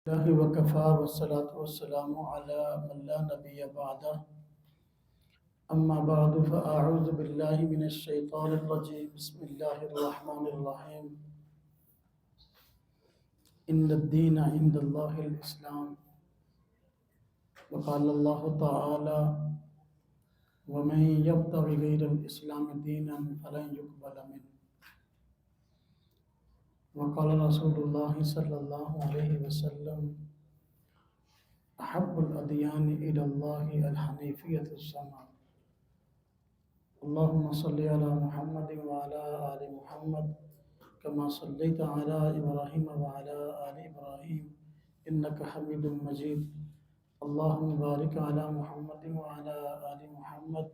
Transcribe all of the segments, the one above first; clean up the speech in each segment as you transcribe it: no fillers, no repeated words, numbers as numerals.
الله وكفى والصلاة والسلام على من لا نبي بعده أما بعد فأعوذ بالله من الشيطان الرجيم بسم الله الرحمن الرحيم إن الدين عند الله الإسلام وقال الله تعالى ومن يبتغي غير الإسلام دينا فلن يقبل منه وقال رسول الله صلى الله عليه وسلم أحب الأديان إلى الله الحنيفية السماء اللهم صل على محمد وعلى آل محمد كما صليت على إبراهيم وعلى آل إبراهيم إنك حميد مجيد اللهم بارك على محمد وعلى آل محمد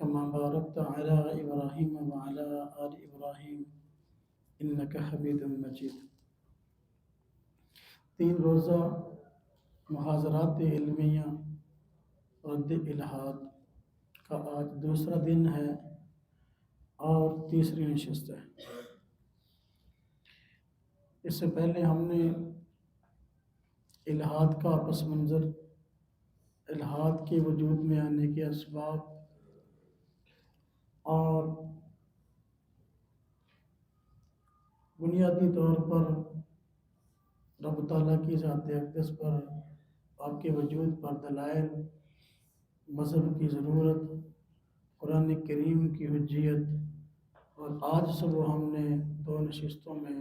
كما باركت على إبراهيم وعلى آل إبراهيم إنك حميد مجيد. 3 روزہ محاضرات علمیہ رد الحاد کا آج دوسرا دن ہے اور تیسری نشست ہے. اس سے پہلے ہم نے الحاد کا پس منظر، الحاد کے وجود میں آنے کے اسباب اور بنیادی طور پر رب تعالیٰ کی ذات اقدس پر، آپ کے وجود پر دلائل، مذہب کی ضرورت، قرآن کریم کی حجیت، اور آج صبح ہم نے 2 نشستوں میں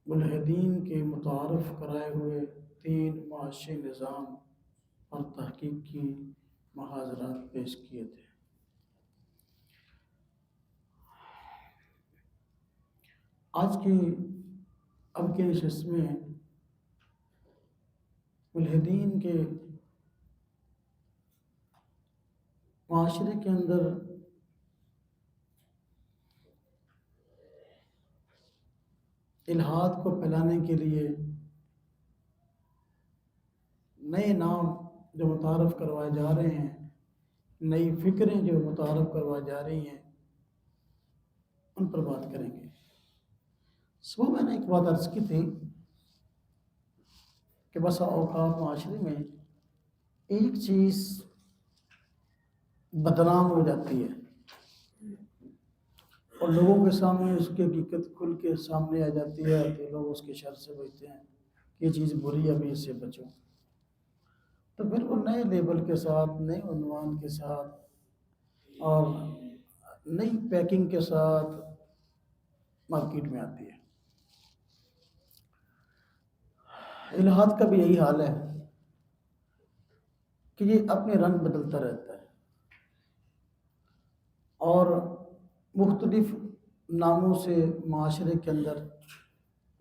ملحدین کے متعارف کرائے ہوئے 3 معاشی نظام اور تحقیق کی محاضرات پیش کیے تھے. آج کی اب کے نشست میں ملحدین کے معاشرے کے اندر الحاد کو پھیلانے کے لیے نئے نام جو متعارف کروائے جا رہے ہیں، نئی فکریں جو متعارف کروائی جا رہی ہیں، ان پر بات کریں گے. صبح میں نے ایک بات عرض کی تھی کہ بسا اوقات معاشرے میں ایک چیز بدنام ہو جاتی ہے اور لوگوں کے سامنے اس کی حقیقت کھل کے سامنے آ جاتی ہے تو لوگ اس کے شر سے بچتے ہیں کہ یہ چیز بری ہے، ابھی اس سے بچو. تو پھر وہ نئے لیبل کے ساتھ، نئے عنوان کے ساتھ اور نئی پیکنگ کے ساتھ مارکیٹ میں آتی ہے. الحاد کا بھی یہی حال ہے کہ یہ اپنے رنگ بدلتا رہتا ہے اور مختلف ناموں سے معاشرے کے اندر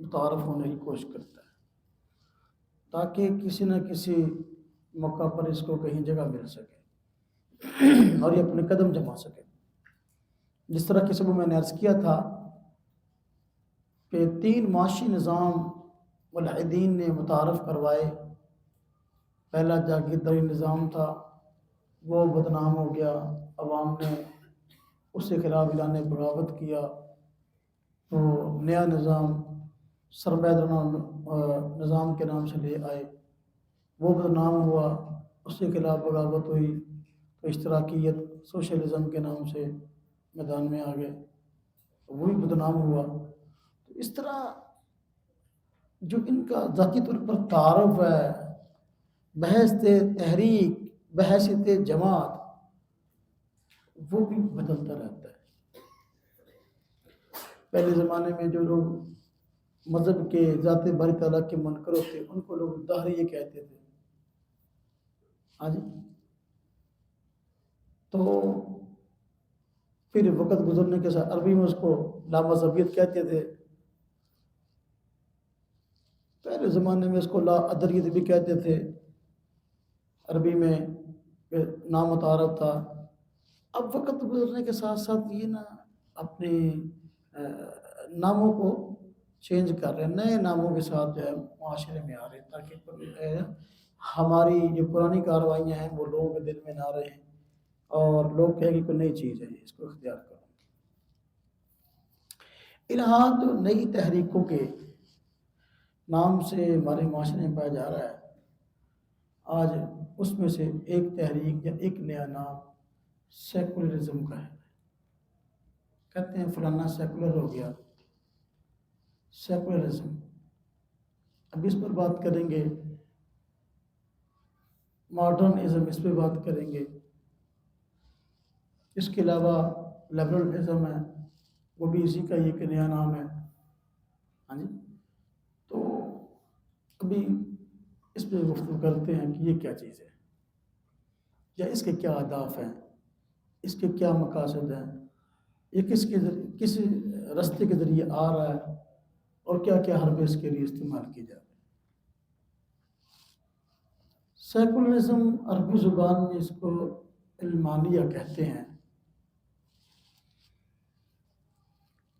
متعارف ہونے کی کوشش کرتا ہے تاکہ کسی نہ کسی موقع پر اس کو کہیں جگہ مل سکے اور یہ اپنے قدم جما سکے. جس طرح کہ صبح میں نے عرض کیا تھا کہ 3 معاشی نظام ملحدین نے متعارف کروائے. پہلا جاگیرداری نظام تھا، وہ بدنام ہو گیا، عوام نے اس کے خلاف اعلان بغاوت کیا. تو نیا نظام سرمایہ نظام کے نام سے لے آئے، وہ بدنام ہوا، اس کے خلاف بغاوت ہوئی تو اشتراکیت، سوشلزم کے نام سے میدان میں آ گئے، وہ بھی بدنام ہوا. تو اس طرح جو ان کا ذاتی طور پر تعارف ہے بحث تحریک، بحثیت جماعت، وہ بھی بدلتا رہتا ہے. پہلے زمانے میں جو لوگ مذہب کے ذات باری تعالیٰ کے منکر ہوتے ان کو لوگ دہریے کہتے تھے. ہاں جی. تو پھر وقت گزرنے کے ساتھ عربی میں اس کو لامذہبیت کہتے تھے. پہلے زمانے میں اس کو لا ادریت بھی کہتے تھے، عربی میں نامتعارف تھا. اب وقت گزرنے کے ساتھ ساتھ یہ نا اپنے ناموں کو چینج کر رہے ہیں، نئے ناموں کے ساتھ جو ہے معاشرے میں آ رہے ہیں تاکہ ہماری جو پرانی کارروائیاں ہیں وہ لوگوں کے دل میں نہ رہیں اور لوگ کہیں کہ کوئی نئی چیز ہے، اس کو اختیار کرو. الحاد نئی تحریکوں کے نام سے ہمارے معاشرے میں پایا جا رہا ہے، آج اس میں سے ایک تحریک یا ایک نیا نام سیکولرزم کا ہے۔ کہتے ہیں فلانا سیکولر ہو گیا، سیکولرزم۔ اب اس پر بات کریں گے، ماڈرنزم اس پہ بات کریں گے۔ اس کے علاوہ لبرلزم ہے، وہ بھی اسی کا ایک نیا نام ہے۔ ہاں جی، تو ابھی اس پہ گفتگو کرتے ہیں کہ یہ کیا چیز ہے، یا اس کے کیا اہداف ہیں، اس کے کیا مقاصد ہیں، یہ کس راستے کے ذریعے آ رہا ہے، اور کیا کیا حربے اس کے لیے استعمال کی جا رہی ہے۔ سیکولرزم عربی زبان میں اس کو علمانیہ کہتے ہیں،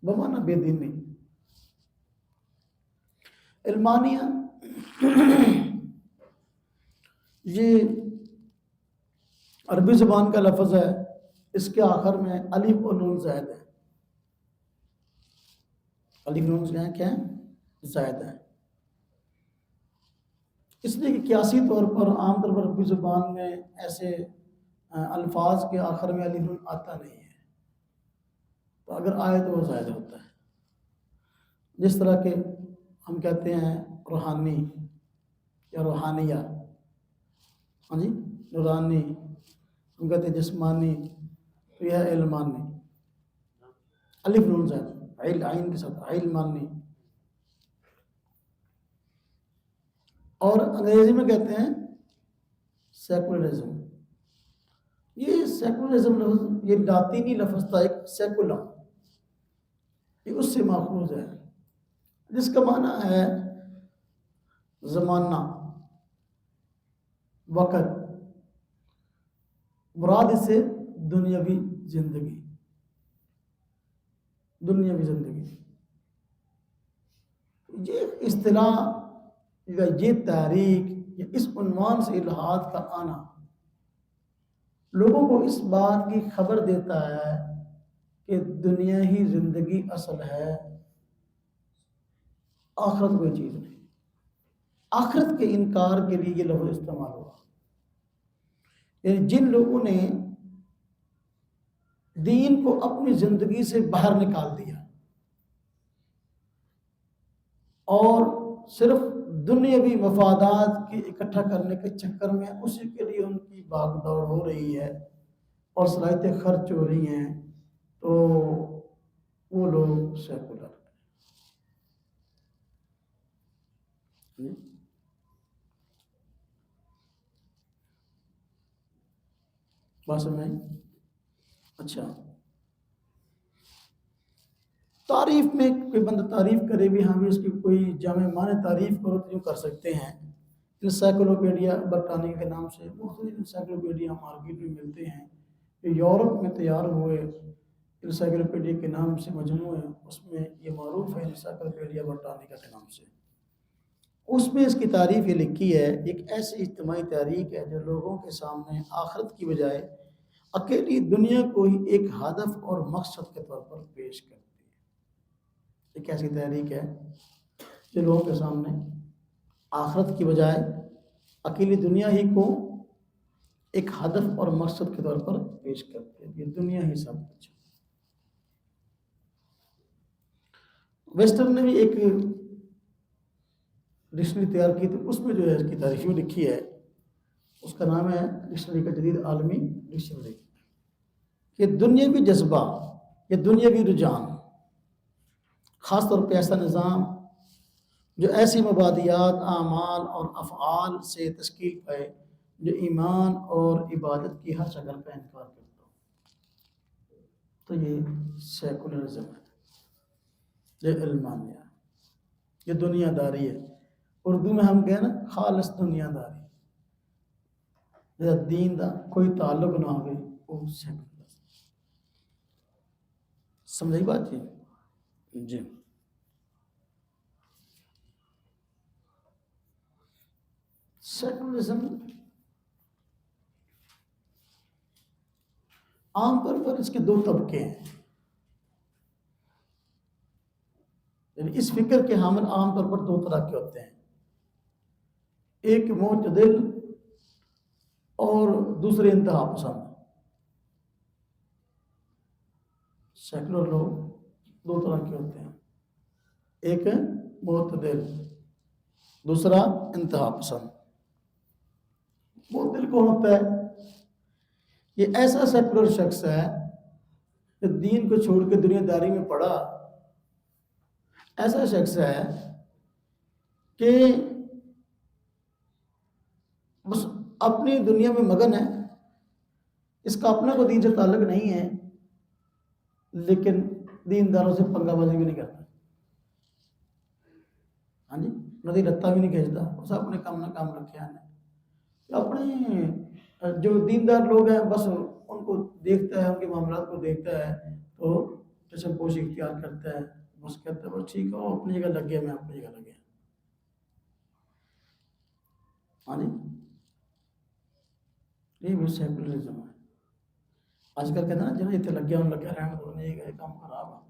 بمعنی بے دینی۔ علمانیہ یہ عربی زبان کا لفظ ہے، اس کے آخر میں الف و نون زائد ہے۔ الف نون کیا ہے؟ زائد ہے۔ اس لیے کہ قیاسی طور پر عام طور پر عربی زبان میں ایسے الفاظ کے آخر میں الف نون آتا نہیں ہے، تو اگر آئے تو وہ زائد ہوتا ہے۔ جس طرح کہ ہم کہتے ہیں روحانی یا روحانیہ، ہاں جی، نورانی، ہم کہتے ہیں جسمانی، تو یہ ہے علمانی، الف نون زائد، عین کے ساتھ علمانی۔ اور انگریزی میں کہتے ہیں سیکولرزم۔ یہ سیکولرزم لفظ، یہ لاطینی لفظ تھا ایک سیکولم، یہ اس سے ماخوذ ہے، جس کا معنی ہے زمانہ، وقت، مراد اس سے دنیاوی زندگی، دنیاوی زندگی۔ یہ اصطلاح یا یہ تحریک یا اس عنوان سے الہاد کا آنا لوگوں کو اس بات کی خبر دیتا ہے کہ دنیا ہی زندگی اصل ہے، آخرت کوئی چیز نہیں۔ آخرت کے انکار کے لیے یہ لفظ استعمال ہوا، یعنی جن لوگوں نے دین کو اپنی زندگی سے باہر نکال دیا اور صرف دنیاوی مفادات کے اکٹھا کرنے کے چکر میں اسی کے لیے ان کی بھاگ دوڑ ہو رہی ہے اور صلاحیتیں خرچ ہو رہی ہیں، تو وہ لوگ سیکولر ہیں۔ بات سمجھ؟ اچھا، تعریف میں کوئی بندہ تعریف کرے بھی، ہاں بھی اس کی کوئی جامع معنی تعریف کرو تو یوں کر سکتے ہیں۔ انسائکلوپیڈیا برٹانیہ کے نام سے مختلف انسائکلوپیڈیا مارکیٹ میں ملتے ہیں، یہ یورپ میں تیار ہوئے انسائکلوپیڈیا کے نام سے مجموعے، اس میں یہ معروف ہے انسائکلوپیڈیا برٹانیہ کے نام سے۔ اس میں اس کی تعریف یہ لکھی ہے، ایک ایسی اجتماعی تحریک ہے جو لوگوں کے سامنے آخرت کی بجائے اکیلی دنیا کو ہی ایک ہدف اور مقصد کے طور پر پیش کرتی ہے۔ ایک ایسی تحریک ہے جو لوگوں کے سامنے آخرت کی بجائے اکیلی دنیا ہی کو ایک ہدف اور مقصد کے طور پر پیش کرتی ہے، یہ دنیا ہی سب کچھ۔ ویسٹرن نے بھی ایک ڈکشنری تیار کی، تو اس میں جو ہے اس کی تعریف یوں لکھی ہے، اس کا نام ہے ڈکشنری کا جدید عالمی ڈکشنری، کہ دنیاوی جذبہ یا دنیاوی رجحان، خاص طور پہ ایسا نظام جو ایسی مبادیات، اعمال اور افعال سے تشکیل پائے جو ایمان اور عبادت کی ہر شکل کا انکار کرتا ہو، تو یہ سیکولرزم ہے، یہ علمانیہ ہے، یہ دنیا داری ہے۔ اردو میں ہم کہیں نا خالص دنیا داری، دین دا کوئی تعلق نہ ہوئے، وہ سیکولرزم۔ سمجھائی بات ہے جی؟ سیکولرزم عام طور پر اس کے دو طبقے ہیں، یعنی اس فکر کے حامل عام طور پر دو طرح کے ہوتے ہیں، ایک معتدل اور دوسرے انتہا پسند۔ سیکولر لوگ دو طرح کے ہوتے ہیں، ایک معتدل، دوسرا انتہا پسند۔ معتدل کون ہوتا ہے؟ یہ ایسا سیکولر شخص ہے جو دین کو چھوڑ کے دنیا داری میں پڑا، ایسا شخص ہے کہ بس اپنی دنیا میں مگن ہے، اس کا اپنا کوئی دین سے تعلق نہیں ہے، لیکن دینداروں سے پنگا بازی بھی نہیں کرتا، ہاں جی، ندی رتا بھی نہیں کھینچتا، بس اپنے کام نہ کام رکھے ہیں۔ اپنے جو دیندار لوگ ہیں بس ان کو دیکھتا ہے، ان کے معاملات کو دیکھتا ہے تو چشم پوشی اختیار کرتا ہے، بس کہتا ہے بس ٹھیک ہے، وہ اپنی جگہ لگ گیا، میں اپنی جگہ لگ گیا، ہاں جی، یہ بھی سیکولرزم ہے۔ آج کل کہتے ہیں نا جنہیں اتنے لگ گیا ان لگ گیا رہنا تو نہیں گئے، کام خراب ہے۔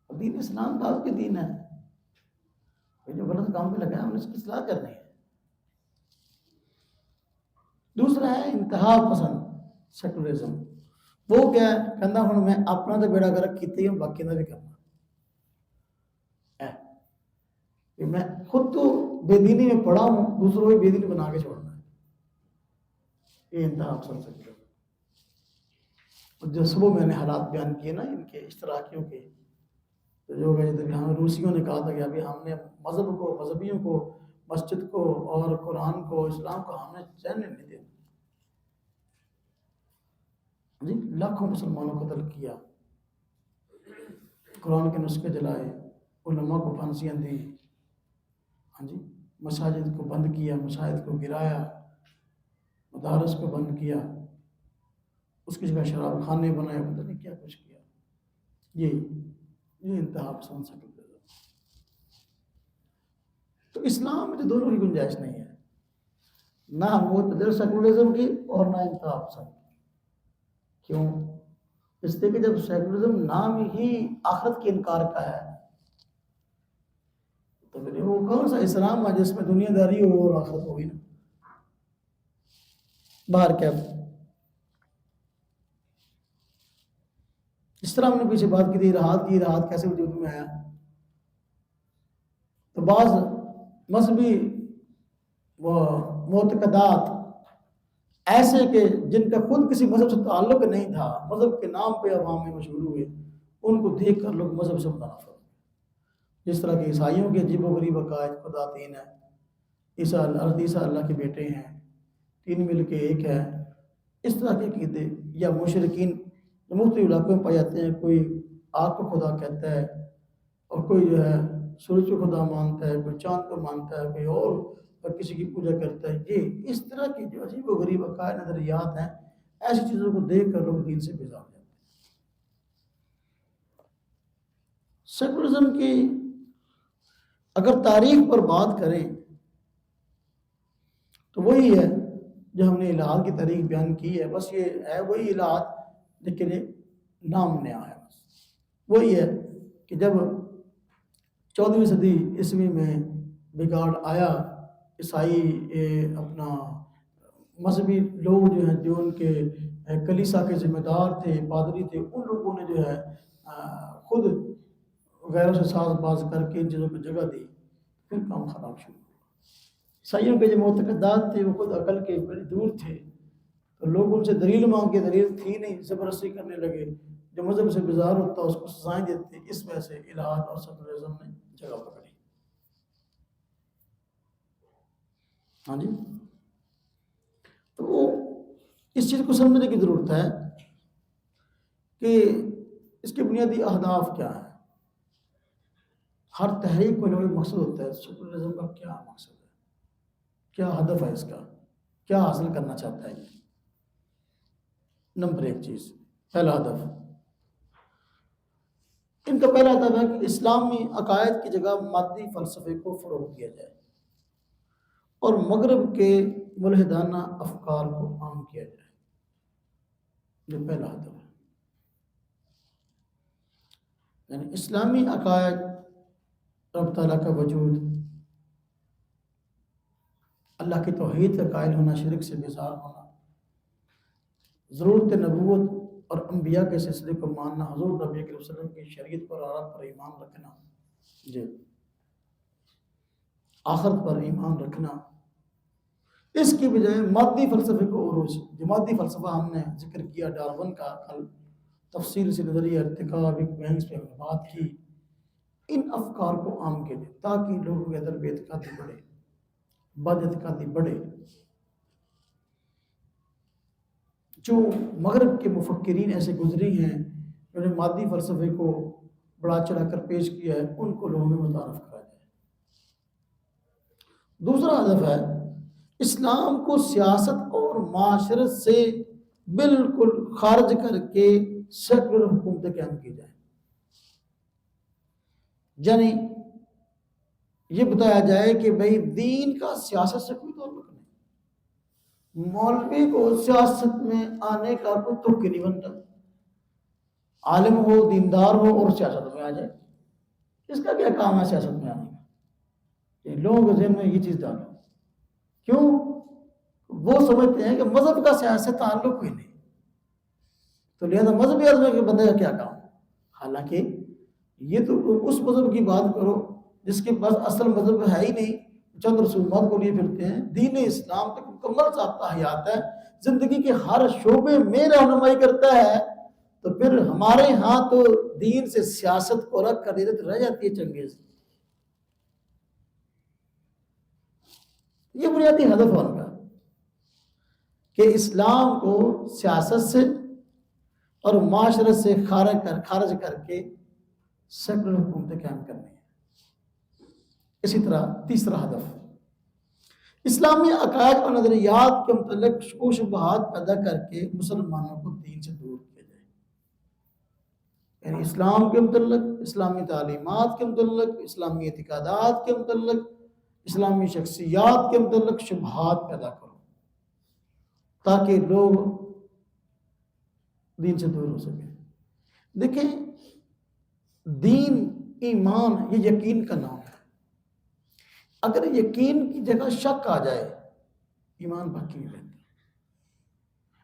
دین اسلام تو آپ کے دین ہے، جو غلط کام میں لگا ہے انہیں اس کی اصلاح کرنی ہے۔ دوسرا ہے انتہا پسند سیکولرزم، وہ کیا ہے؟ کہنا ہوں میں اپنا تو بیڑا گرک کیتے ہوں، باقی کا بھی کرنا ہے، کہ میں خود تو بے دینی میں پڑا ہوں، دوسروں کو بے دینی بنا کے چھوڑنا ہے، یہ انتہا پسند سیکولرزم۔ جو صبح میں نے حالات بیان کیے نا ان کے اشتراکیوں کے، تو جو ہم روسیوں نے کہا تھا کہ ابھی ہم نے مذہب کو، مذہبیوں کو، مسجد کو اور قرآن کو، اسلام کو ہم نے چین نہیں دیا، جی، لاکھوں مسلمانوں کو قتل کیا، قرآن کے نسخے جلائے، علماء کو پھانسیاں دی، ہاں جی، مساجد کو بند کیا، مساجد کو گرایا، مدارس کو بند کیا، اس کی جگہ شراب خانے بنائے، پتہ نہیں کیا کچھ کیا۔ یہ انتہا پسند سیکولرزم۔ تو اسلام میں تو دونوں کی گنجائش نہیں ہے، نہ معتدل سیکولرزم کی اور نہ انتہا پسند کی۔ کیوں؟ اس لیے کہ جب سیکولرزم نام ہی آخرت کے انکار کا ہے تو پھر وہ کون سا اسلام ہے جس میں دنیا داری ہو اور آخرت ہوگی نا؟ باہر کیا؟ اس طرح ہم نے پیچھے بات کی تھی راحت کیسے وجود میں آیا؟ تو بعض مذہبی وہ معتقدات ایسے کہ جن کا خود کسی مذہب سے تعلق نہیں تھا، مذہب کے نام پہ عوام میں مشہور ہوئے، ان کو دیکھ کر لوگ مذہب سے متنفر ہوئے۔ جس طرح کہ عیسائیوں کے عجیب و غریب عقائد، خدا تین ہے، عیسیٰ اللہ کے بیٹے ہیں، تین مل کے ایک ہے، اس طرح کے عقیدے، یا مشرکین جو مختلف علاقوں میں پائے جاتے ہیں، کوئی آگ کو خدا کہتا ہے اور کوئی جو ہے سورج کو خدا مانتا ہے، کوئی چاند کو مانتا ہے، کوئی اور کسی کی پوجا کرتا ہے۔ یہ اس طرح کی جو عجیب و غریب عقائد نظریات ہیں، ایسی چیزوں کو دیکھ کر لوگ دین سے بیزار جاتے ہیں۔ سیکولرزم کی اگر تاریخ پر بات کریں تو وہی ہے جو ہم نے الہاد کی تاریخ بیان کی ہے، بس یہ ہے وہی الہاد، لیکن ایک نام نیا ہے۔ بس وہی ہے کہ جب 14ویں صدی عیسوی میں بگاڑ آیا، عیسائی اپنا مذہبی لوگ جو ہیں، جو ان کے کلیسا کے ذمہ دار تھے، پادری تھے، ان لوگوں نے جو ہے خود غیروں سے ساز باز کر کے ان چیزوں کو جگہ دی، پھر کام خراب شروع ہوا۔ عیسائیوں کے جو معتقدات تھے وہ خود عقل کے بڑی دور تھے، تو لوگ ان سے دلیل مانگ کے، دلیل تھی نہیں، زبردستی کرنے لگے، جو مذہب سے بیزار ہوتا اس کو سزائیں دیتے، اس وجہ سے الہاد اور سیکولرزم نے جگہ پکڑی۔ ہاں جی، تو اس چیز کو سمجھنے کی ضرورت ہے کہ اس کے بنیادی اہداف کیا ہیں۔ ہر تحریک کو ایک مقصد ہوتا ہے، سیکولرزم کا کیا مقصد ہے، کیا ہدف ہے، اس کا کیا حاصل کرنا چاہتا ہے۔ نمبر ایک چیز، پہلا ہدف ان کا پہلا ہدف ہے کہ اسلامی عقائد کی جگہ مادی فلسفے کو فروغ دیا جائے اور مغرب کے ملحدانہ افکار کو عام کیا جائے۔ یہ پہلا ہدف ہے، یعنی اسلامی عقائد رب تعالیٰ کا وجود، اللہ کی توحید کا قائل ہونا، شرک سے بیزار ہونا، ضرورت نبوت اور انبیاء کے سلسلے کو ماننا، حضور نبی کریم صلی اللہ علیہ وسلم کی شریعت پر اور آپ پر ایمان رکھنا، جی آخرت پر ایمان رکھنا، اس کی بجائے مادی فلسفے کو عروج، جو مادی فلسفہ ہم نے ذکر کیا ڈارون کا کل تفصیل سے نظریہ ارتقاء بگ بینگز پہ بات کی، ان افکار کو عام کے لئے تاکہ لوگوں کے اندر بے اعتقادی بڑھے، بد اعتقادی بڑھے۔ جو مغرب کے مفکرین ایسے گزری ہیں انہوں نے مادی فلسفے کو بڑا چڑھا کر پیش کیا ہے، ان کو لوگوں میں متعارف کرا جائے۔ دوسرا ہدف ہے اسلام کو سیاست اور معاشرت سے بالکل خارج کر کے سیکولر حکومتیں قائم کی جائیں، یعنی یہ بتایا جائے کہ بھئی دین کا سیاست سے کوئی تعلق نہیں، مولوی کو سیاست میں آنے کا کوئی تک نہیں بنتا، عالم ہو دیندار ہو اور سیاست میں آ جائے، اس کا کیا کام ہے سیاست میں آنے کا؟ کہ لوگوں کے ذہن میں یہ چیز ڈالو، کیوں؟ وہ سمجھتے ہیں کہ مذہب کا سیاست سے تعلق ہی نہیں، تو لہذا مذہبی آدمی کے بندے کا کیا کام؟ حالانکہ یہ تو اس مذہب کی بات کرو جس کے پاس اصل مذہب ہے ہی نہیں، چند رسومات کو لیے پھرتے ہیں۔ دین اسلام تک مکمل ضابطہ حیات ہے، زندگی کے ہر شعبے میں رہنمائی کرتا ہے، تو پھر ہمارے ہاں تو دین سے سیاست کو الگ کر دیتے تو رہ جاتی ہے چنگیز۔ یہ بنیادی ہدف ان کا کہ اسلام کو سیاست سے اور معاشرت سے خارج کر کے سیکولر حکومتیں قائم کرنی ہے۔ اسی طرح تیسرا ہدف اسلامی عقائد اور نظریات کے متعلق شکوک و شبہات پیدا کر کے مسلمانوں کو دین سے دور کیا جائے، یعنی اسلام کے متعلق، اسلامی تعلیمات کے متعلق، اسلامی اعتقادات کے متعلق، اسلامی شخصیات کے متعلق شبہات پیدا کرو تاکہ لوگ دین سے دور ہو سکیں۔ دیکھیں دین ایمان یہ یقین کا نام ہے، اگر یقین کی جگہ شک آ جائے ایمان باقی نہیں رہتا۔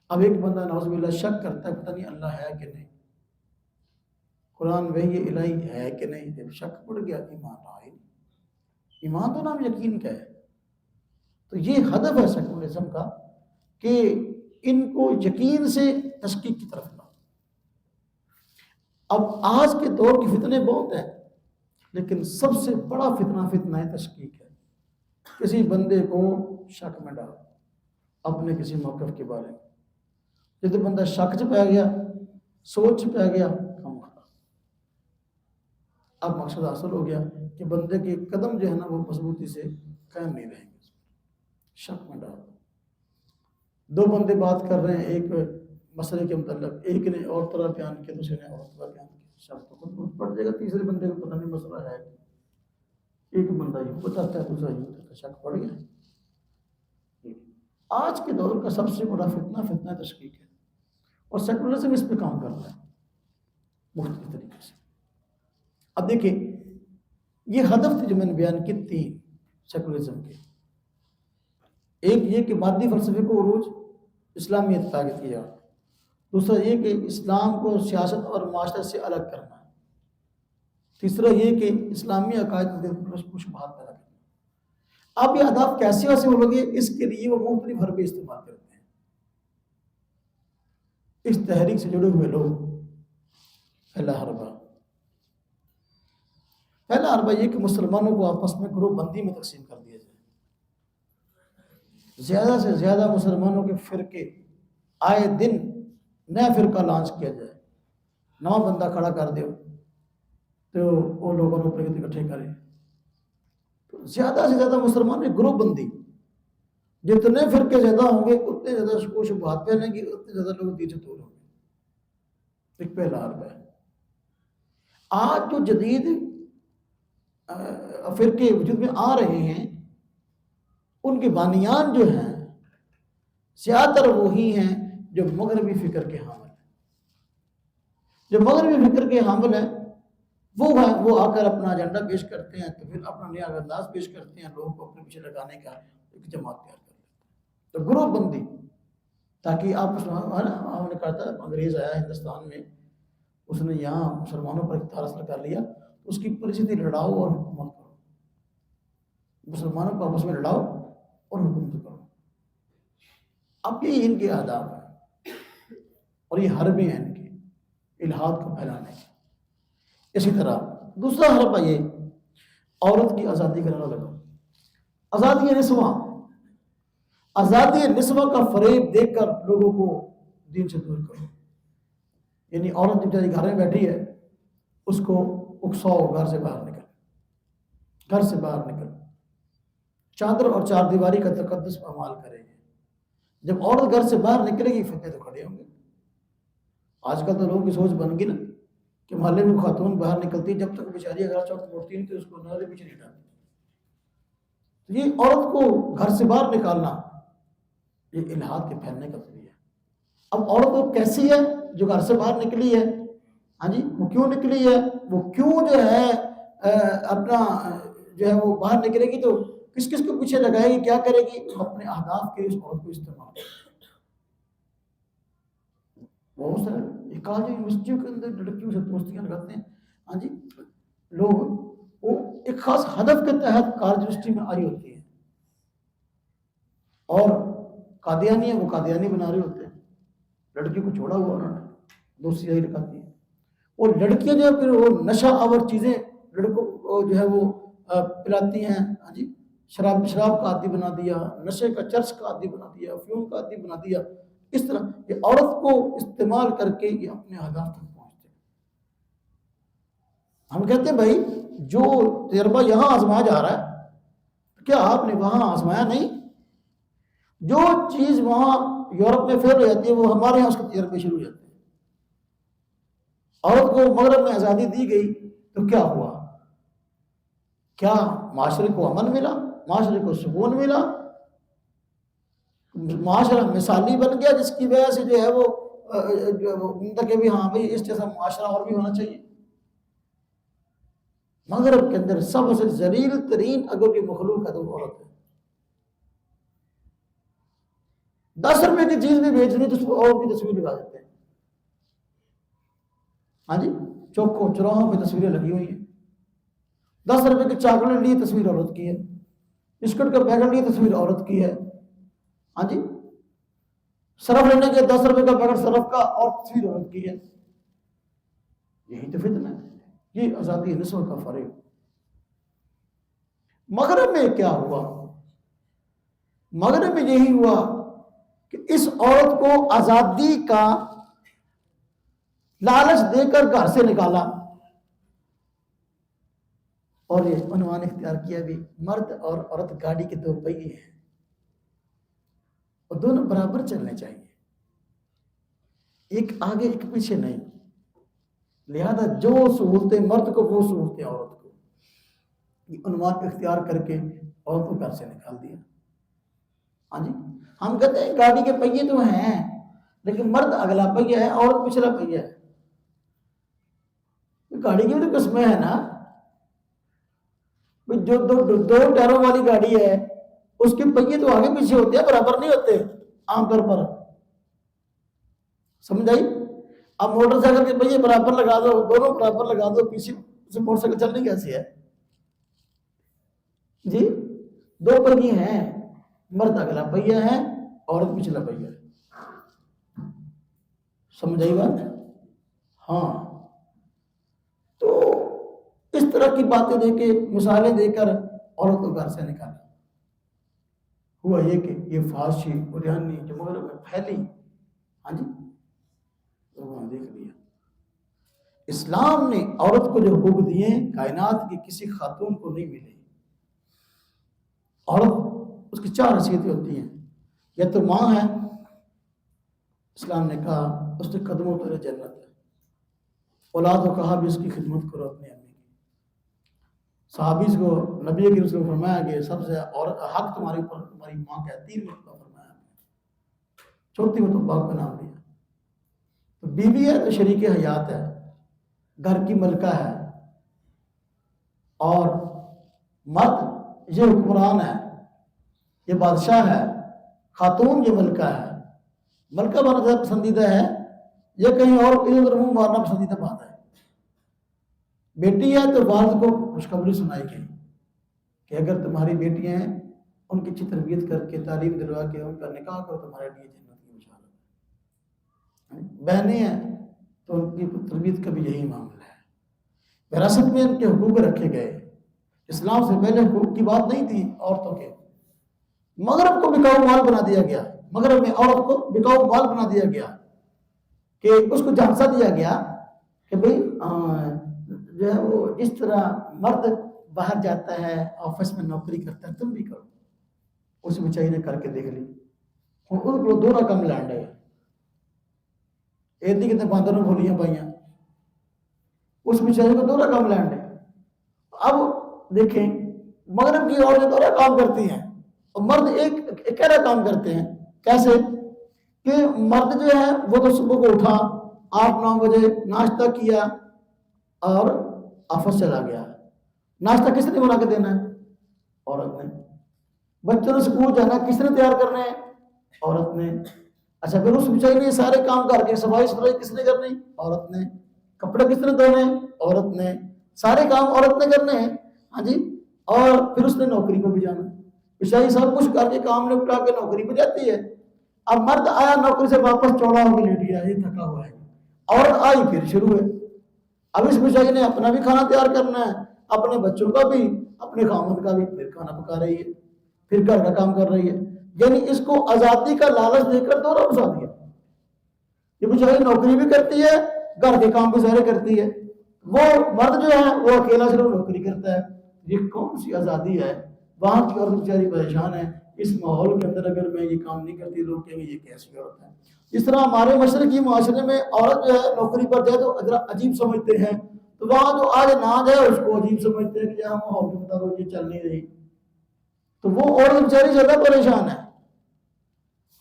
اب ایک بندہ نعوذ باللہ شک کرتا ہے پتہ نہیں اللہ ہے کہ نہیں، قرآن وحی الہی ہے کہ نہیں، جب شک پڑ گیا ایمان رہا ہی نہیں۔ ایمان تو نام یقین کا ہے۔ تو یہ ہدف ہے سیکولرزم کا کہ ان کو یقین سے تشکیک کی طرف لاؤ۔ اب آج کے دور کی فتنے بہت ہیں، لیکن سب سے بڑا فتنہ ہے تشکیک ہے۔ کسی بندے کو شک میں ڈالو اپنے کسی موقف کے بارے میں، جب بندہ شک چ پہ گیا، سوچ پہ گیا، کام خراب۔ اب مقصد حاصل ہو گیا کہ بندے کے قدم جو ہے نا وہ مضبوطی سے قائم نہیں رہیں گے۔ شک میں ڈالو، دو بندے بات کر رہے ہیں ایک مسئلے کے متعلق، ایک نے اور طرح بیان کیا دوسرے نے اور طرح بیان کیا، شک تو خود پڑ جائے گا، تیسرے بندے کو پتہ نہیں مسئلہ ہے، ایک بندہ یوں بتاتا ہے دوسرا یوں بتاتا ہے، شک پڑ گیا۔ آج کے دور کا سب سے بڑا فتنہ تشکیک ہے، اور سیکولرزم اس پہ کام کر رہا ہے مختلف طریقے سے۔ اب دیکھیں یہ ہدف تھے جو میں نے بیان کی تین سیکولرزم کے، ایک یہ کہ مادی فلسفے کو عروج، اسلامیت ثابت کیا، دوسرا یہ کہ اسلام کو سیاست اور معاشرت سے الگ کرنا، تیسرا یہ کہ اسلامی عقائد کو شبہات پیدا کرنا۔ اب یہ اہداف کیسے حاصل ہو گے، اس کے لیے وہ مختلف حربے استعمال کرتے ہیں۔ اس تحریک سے جڑے ہوئے لوگ، پہلا حربہ یہ کہ مسلمانوں کو آپس میں گروہ بندی میں تقسیم کر دیا جائے، زیادہ سے زیادہ مسلمانوں کے فرقے، آئے دن نیا فرقہ لانچ کیا جائے، نواں بندہ کھڑا کر دو تو وہ لوگوں کو اکٹھے کرے، تو زیادہ سے زیادہ مسلمان ایک گروپ بندی، جتنے فرقے زیادہ ہوں گے اتنے زیادہ شکوک و شبہات پھیلیں گی، اتنے زیادہ لوگ دین سے دور ہوں گے۔ ایک پہلا حربہ ہے۔ آج جو جدید فرقے وجود میں آ رہے ہیں ان کے بانیان جو ہیں زیادہ تر وہی ہیں جو مغربی فکر کے حامل ہیں۔ جو مغربی فکر کے حامل ہیں وہ آ کر اپنا ایجنڈا پیش کرتے ہیں، تو پھر اپنا نیا انداز پیش کرتے ہیں، لوگوں کو اپنے پیچھے لگانے کا ایک جماعت تیار کر لیتے ہیں۔ تو گروہ بندی، تاکہ آپ ہے نا، ہم نے کہا تھا انگریز آیا ہندوستان میں، اس نے یہاں مسلمانوں پر اختیار حاصل کر لیا، تو اس کی پولیسی تھی لڑاؤ اور حکومت کرو، مسلمانوں کو آپس میں لڑاؤ اور حکومت کرو۔ اب یہ ان کے آداب ہیں اور یہ حربیں ہیں ان کی الحاد کو پھیلانے کی۔ اسی طرح دوسرا حربہ یہ عورت کی آزادی کا نعرہ لگاؤ، آزادی نسواں، آزادی نسواں کا فریب دے کر لوگوں کو دین سے دور کرو۔ یعنی عورت جو بیچاری گھر میں بیٹھی ہے، اس کو اکساؤ، گھر سے باہر نکل، گھر سے باہر نکل، چادر اور چار دیواری کا تقدس پامال کرے گی۔ جب عورت گھر سے باہر نکلے گی، فتنے تو کھڑے ہوں گے۔ آج کل تو لوگوں کی سوچ بن گئی نا کہ محلے میں خاتون باہر نکلتی، جب تک بیچاری اگر چوک موڑتی نہیں تو اس کو نالے پیچھے نہیں ڈالتی۔ تو یہ عورت کو گھر سے باہر نکالنا، یہ الحاد کے پھیلنے کا ذریعہ ہے۔ اب عورت وہ کیسی ہے جو گھر سے باہر نکلی ہے؟ ہاں جی، وہ کیوں نکلی ہے؟ وہ کیوں جو ہے اپنا جو ہے وہ باہر نکلے گی تو کس کس کو پیچھے لگائے گی، کیا کرے گی؟ اپنے اہداف کے اس عورت کو استعمال کرے گی۔ بہت سارے یہ کالج یونیورسٹیوں کے اندر لڑکیوں سے دوستیاں لگاتے ہیں، ہاں جی، لوگ وہ ایک خاص ہدف کے تحت کالج یونیورسٹی میں آئی ہوتی ہیں، اور قادیانی ہیں، وہ قادیانی بنا رہے ہوتے ہیں، لڑکی کو چھوڑا ہوا انہوں نے، دوستی یہی لگاتی ہیں۔ اور لڑکیاں جو ہے پھر وہ نشہ آور چیزیں لڑکوں کو جو ہے وہ پلاتی ہیں، ہاں جی، شراب کا عادی بنا دیا، نشے کا، چرس کا عادی بنا دیا، افیون کا عادی بنا دیا۔ اس طرح یہ عورت کو استعمال کر کے یہ اپنے اہداف تک پہنچتے ہیں۔ ہم کہتے ہیں بھائی جو تجربہ یہاں آزمایا جا رہا ہے، کیا آپ نے وہاں آزمایا نہیں؟ جو چیز وہاں یورپ میں فیل ہو جاتی ہے، وہ ہمارے یہاں اس کے تجربے شروع ہو جاتے ہیں۔ عورت کو مغرب میں آزادی دی گئی تو کیا ہوا؟ کیا معاشرے کو امن ملا، معاشرے کو سکون ملا، معاشرہ مثالی بن گیا، جس کی وجہ سے جو ہے وہ کہ بھی ہاں بھائی اس جیسا معاشرہ اور بھی ہونا چاہیے۔ مغرب کے اندر سب سے ذلیل ترین اگر کی مخلوق ہے تو عورت ہے۔ 10 روپے کی چیز بھی بیچنی تو اس کو عورت کی تصویر لگا دیتے ہیں، ہاں جی، چوکوں چوراہوں پہ تصویریں لگی ہوئی ہیں۔ 10 روپے کی چاکلیٹ لی، تصویر عورت کی ہے، بسکٹ کا پیکٹ لی، تصویر عورت کی ہے، ہاں جی، صرف لینے کے 10 روپے کا پیکٹ صرف کا اور تصویر عورت کی ہے۔ یہی تو فتنہ ہے، یہ آزادی نسواں کا فریب۔ مغرب میں کیا ہوا؟ مغرب میں یہی ہوا کہ اس عورت کو آزادی کا لالچ دے کر گھر سے نکالا، اور یہ عنوان اختیار کیا بھی مرد اور عورت گاڑی کے 2 پہیے ہیں اور دونوں برابر چلنے چاہیے، ایک آگے ایک پیچھے نہیں۔ لہذا جو سہولتیں مرد کو وہ سہولتیں عورت کو، یہ عنوان اختیار کر کے عورت کو گھر سے نکال دیا۔ ہاں جی، ہم کہتے ہیں گاڑی کے پہیے تو ہیں، لیکن مرد اگلا پہیہ ہے، عورت پچھلا پہیہ ہے۔ گاڑی کی تو قسمیں ہیں نا، جو دو ٹائروں والی گاڑی ہے اس کے پہیے تو آگے پیچھے ہوتے ہیں، برابر نہیں ہوتے عام طور پر، سمجھ آئی؟ اب موٹر سائیکل کے پہیے برابر لگا دو، دونوں برابر لگا دو، پیچھے سے موٹر سائیکل چلنی کیسی ہے جی؟ 2 پہیے ہیں، مرد اگلا پہیہ ہے، عورت پچھلا پہیہ ہے، سمجھ آئی بات؟ ہاں، تو اس طرح کی باتیں دے کے، مثالیں دے کر عورت کو گھر سے نکالا۔ ہوا یہ کہ یہ فحاشی بریانی جو مغرب میں پھیلی، ہاں جی، لوگوں نے دیکھ لیا۔ اسلام نے عورت کو جو حقوق دیے کائنات کی کسی خاتون کو نہیں ملے۔ عورت اس کی 4 حیثیتیں ہوتی ہیں، یا تو ماں ہے، اسلام نے کہا اس کے قدموں پر جنت ہے، اولاد کو کہا بھی اس کی خدمت کرو اپنی امی کی۔ صحابی کو نبی کریم صلی اللہ علیہ وسلم نے فرمایا کہ سب سے اور حق تمہارے اوپر تمہاری ماں کا ہے، 3 مرتبہ فرمایا، چوتھی میں تو باپ کا نام لیا۔ تو بیوی ہے تو شریک حیات ہے، گھر کی ملکہ ہے، اور مرد یہ حکمران ہے، یہ بادشاہ ہے، خاتون یہ ملکہ ہے۔ ملکہ بننا زیادہ پسندیدہ ہے یا کہیں اور ادھر منہ مارنا پسندیدہ بات ہے؟ بیٹی ہے تو والد کو خوشخبری سنائی گئی کہ اگر تمہاری بیٹیاں ہیں ان کی اچھی تربیت کر کے تعلیم دلوا کے ان کا نکاح کرو، تمہارے لیے جنت کی بشارت ہے۔ بہنیں ہیں تو ان کی تربیت کا بھی یہی معاملہ ہے۔ وراثت میں ان کے حقوق رکھے گئے۔ اسلام سے پہلے حقوق کی بات نہیں تھی عورتوں کے۔ مغرب کو بکاؤ مال بنا دیا گیا، مغرب میں عورت کو بکاؤ مال بنا دیا گیا کہ اس کو جھانسا دیا گیا کہ بھئی جو ہے وہ جس طرح مرد باہر جاتا ہے آفس میں نوکری کرتا ہے تم بھی کرو۔ اس بچائی نے کر کے دیکھ لی، ان کو دو رقم لینڈ ہے ایدی کتنے باندروں بھولیاں پائیاں، اس بچائی کو دو رقم لینڈ ہے۔ اب دیکھیں مغرب کی عورتیں دو کام کرتی ہیں اور مرد ایک اکیلا کام کرتے ہیں۔ کیسے کہ مرد جو ہے وہ تو صبح کو اٹھا 8-9 بجے ناشتہ کیا اور آفس چلا گیا۔ ناشتہ کس نے بنا کے دینا ہے؟ عورت نے۔ بچوں نے اسکول جانا کس نے تیار کرنا ہے؟ عورت نے۔ اچھا پھر اس بچائی نے سارے کام کر کے صفائی ستھرائی کس نے کرنی؟ عورت نے۔ کپڑے کس نے دھونے؟ عورت نے۔ سارے کام عورت نے کرنے ہیں، ہاں جی۔ اور پھر اس نے نوکری پہ بھی جانا ہے، بچائی سب کچھ کر کے کام نپٹا کے نوکری پہ جاتی ہے۔ اب مرد آیا نوکری سے واپس چوڑا ہو کے لیٹ گیا، یہ تھکا ہوا ہے۔ عورت آئی پھر شروع ہے، اب اس بچائی نے اپنا بھی کھانا تیار کرنا ہے، اپنے بچوں کا بھی، اپنے خامد کا بھی، پھر کھانا پکا رہی ہے، پھر گھر کا کام کر رہی ہے۔ یعنی اس کو آزادی کا لالچ دے کر دورہ بسا دیا۔ یہ بچائی نوکری بھی کرتی ہے، گھر کے کام بھی سارے کرتی ہے، وہ مرد جو ہے وہ اکیلا صرف نوکری کرتا ہے۔ یہ کون سی آزادی ہے؟ وہاں کی عورت بیچاری پریشان ہے۔ اس ماحول کے اندر اگر میں یہ کام نہیں کرتی لوگ کہیں گے یہ کیسی عورت ہے۔ اس طرح ہمارے مشرقی معاشرے میں عورت جو ہے نوکری پر جائے تو ذرا عجیب سمجھتے ہیں، تو وہاں جو آج نہ جائے اس کو عجیب سمجھتے ہیں کہ یہاں ماحول کے مطابق یہ چل نہیں رہی، تو وہ عورت بیچاری زیادہ پریشان ہے،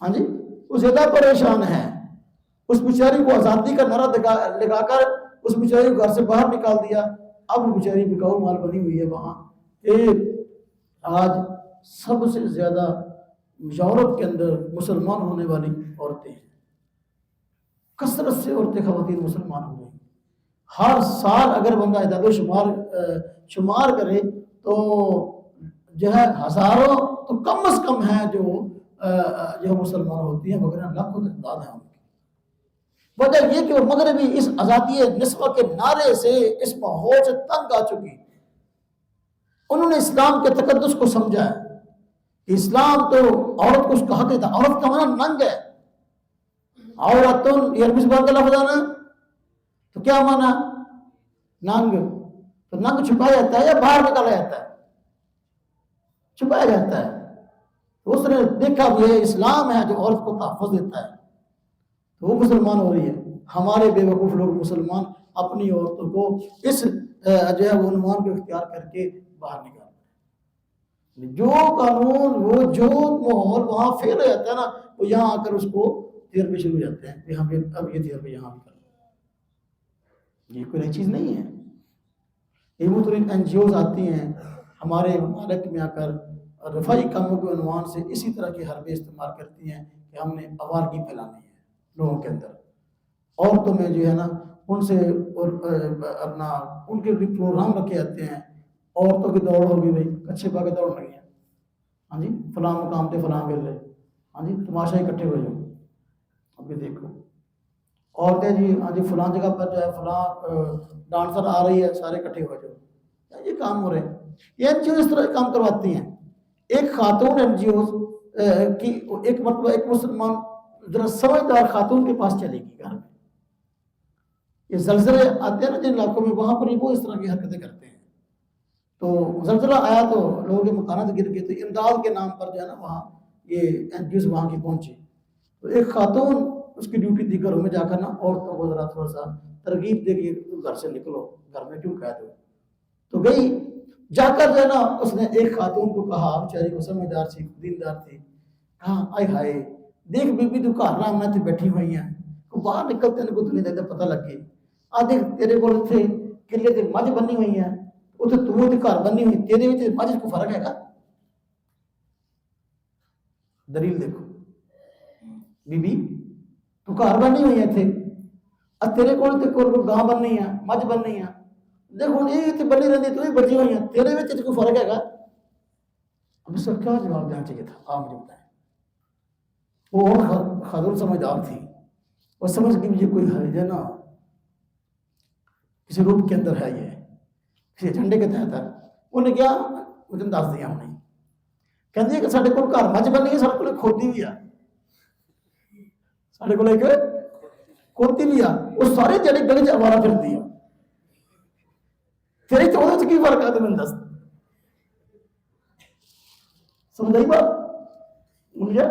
ہاں جی، وہ زیادہ پریشان ہے۔ اس بیچاری کو آزادی کا نعرہ لگا کر اس بیچاری کو گھر سے باہر نکال دیا۔ اب وہ بیچاری بکاؤ مال بنی ہوئی ہے وہاں۔ آج سب سے زیادہ یورپ کے اندر مسلمان ہونے والی عورتیں ہیں، کثرت سے عورتیں خواتین مسلمان ہو گئی۔ ہر سال اگر بندہ اعداد و شمار کرے تو جو ہے ہزاروں تو کم از کم ہیں جو مسلمان ہوتی ہیں، مگر لاکھوں تعداد ہے ان کی۔ وجہ یہ کہ وہ مغربی اس آزادی نسواں کے نعرے سے اس ماحول سے تنگ آ چکی، انہوں نے اسلام کے تقدس کو سمجھا ہے کہ اسلام تو عورت کو اس کا حق دیتا۔ عورت کا معنی ننگ ہے، عورتن یہ عربی زبان کا لفظ ہے نا، تو کیا معنی؟ ننگ۔ تو ننگ چھپایا جاتا ہے یا باہر نکالا جاتا ہے؟ چھپایا جاتا ہے۔ تو اس نے دیکھا بھی ہے اسلام ہے جو عورت کو تحفظ دیتا ہے، تو وہ مسلمان ہو رہی ہے۔ ہمارے بے وقوف لوگ مسلمان اپنی عورتوں کو اس جو ہے وہ عنوان کو اختیار کر کے باہر نکالتے ہیں۔ جو قانون وہ جو ماحول وہاں فیل ہو جاتا ہے نا، وہ یہاں آ کر اس کو تجربے شروع ہو جاتے ہیں کہ ہم اب یہ تجربے یہاں بھی کریں۔ یہ کوئی نئی چیز نہیں ہے۔ یہ مختلف NGOs آتی ہیں ہمارے ممالک میں آ کر رفاہی کاموں کے عنوان سے اسی طرح کے حربے استعمال کرتی ہیں کہ ہم نے آوارگی پھیلانی ہے لوگوں کے اندر۔ عورتوں میں جو ہے نا ان سے اور اپنا ان کے بھی پروگرام رکھے جاتے ہیں، عورتوں کی دوڑ ہوگی، بھائی کچھے پا کے دوڑ لگی ہے، ہاں جی فلاں مقام تے فلاں ویلے، ہاں جی تماشا اکٹھے ہو جاؤ۔ ابھی دیکھو عورتیں جی ہاں جی فلاں جگہ پر جو ہے فلاں ڈانسر آ رہی ہے، سارے اکٹھے ہو جاؤ، یہ کام ہو رہے ہیں۔ یہ NGO اس طرح کام کرواتی ہیں۔ ایک خاتون NGOs کی ایک مرتبہ ایک مسلمان ذرا سمجھدار خاتون کے پاس چلے گی گھر میں، یہ زلزلے آتے ہیں نا جن علاقوں میں، وہاں پر وہ اس طرح کی حرکتیں کرتے ہیں۔ تو زلزلہ آیا تو لوگوں کے مکانات گر گئے، تو امداد کے نام پر جو ہے نا وہاں یہ NGOs وہاں کی پہنچی، تو ایک خاتون اس کی ڈیوٹی تھی گھروں میں جا کر نا عورتوں کو ذرا تھوڑا سا ترغیب دے کے گھر سے نکلو، گھر میں کیوں قید ہو۔ تو گئی جا کر جو ہے نا اس نے ایک خاتون کو کہا، بیچاری کو سمجھدار تھی دیندار تھی، کہا آئے ہائے دیکھ بی بی تو گھر رام میں بیٹھی ہوئی ہیں، کو باہر نکلتے ہیں کو تمہیں دیکھتا پتہ لگ گئی، دیکھ تیرے کو تھے قلعے تے مجھ بنی ہوئی ہیں، وہ تو گھر بننی ہوئی تیرے مسجد کو فرق ہے گا؟ دلیل دیکھو بی بی تو گھر بننی ہوئی ہے تھے تیرے کو گاں بننی ہے مجھ بننی ہے دیکھو یہ بنی رہی تو بچی ہوئی ہیں تیرے کوئی فرق ہے گا؟ اب اس کا کیا جواب دینا چاہیے تھا آپ مجھے بتائیں. وہ خاتون سمجھدار تھی وہ سمجھ گئی مجھے کوئی حرج ہے نا کسی روپ کے اندر ہے یہ کسی جھنڈے کے تحت ہے. انہیں کیا مجھے دس دیا انہیں کہتے ہیں کہ سارے کو گھر مجھ بننی ہے سارے کو کھوتی بھی ہے سارے کو ایک کھوتی بھی ہے وہ سارے جڑے گلے چ آوارہ پھرتی ہے تیرے چودہ کی فرق ہے تو میں دس سمجھ بات مجھے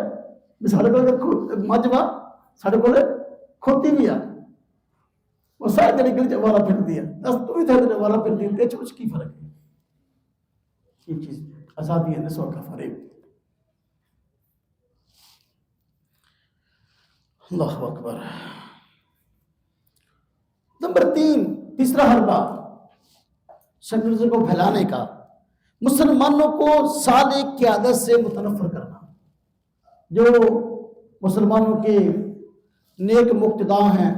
سارے کو مجھ وا سارے کو کھوتی بھی ہے وہ سارے جڑے گلے چ آوارہ پھرتی ہے دس تو بھی تھے آوارہ پھرتی ہے تیرے چ کی فرق ہے یہ چیز آزادی ہے نسوہ کا فریب. اللہ اکبر. نمبر 3 تیسرا حربہ سیکولرزم کو پھیلانے کا مسلمانوں کو صالح قیادت سے متنفر کرنا. جو مسلمانوں کے نیک مقتداء ہیں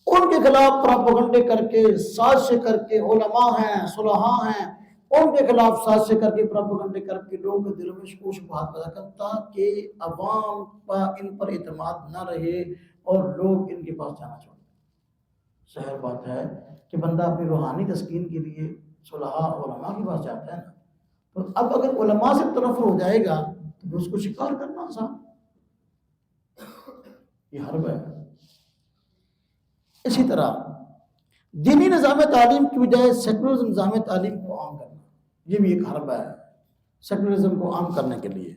ان کے خلاف پراپیگنڈے کر کے سازشیں کر کے علماء ہیں صلحاء ہیں ان کے خلاف سازشیں کر کے پراپیگنڈے کر کے لوگوں کے دلوں میں شکوک شبہات پیدا کرتا کہ عوام کا ان پر اعتماد نہ رہے اور لوگ ان کے پاس جانا چھوڑیں. ظاہر بات ہے کہ بندہ اپنی روحانی تسکین کے لیے صلحاء علماء کے پاس جاتا ہے نا تو اب اگر علماء سے تنفر ہو جائے گا تو اس کو شکار کرنا آسان. یہ حرب ہے. اسی طرح دینی نظام تعلیم کی بجائے سیکولر نظام تعلیم کو عام کرنا یہ بھی ایک حرب ہے سیکولرزم کو عام کرنے کے لیے.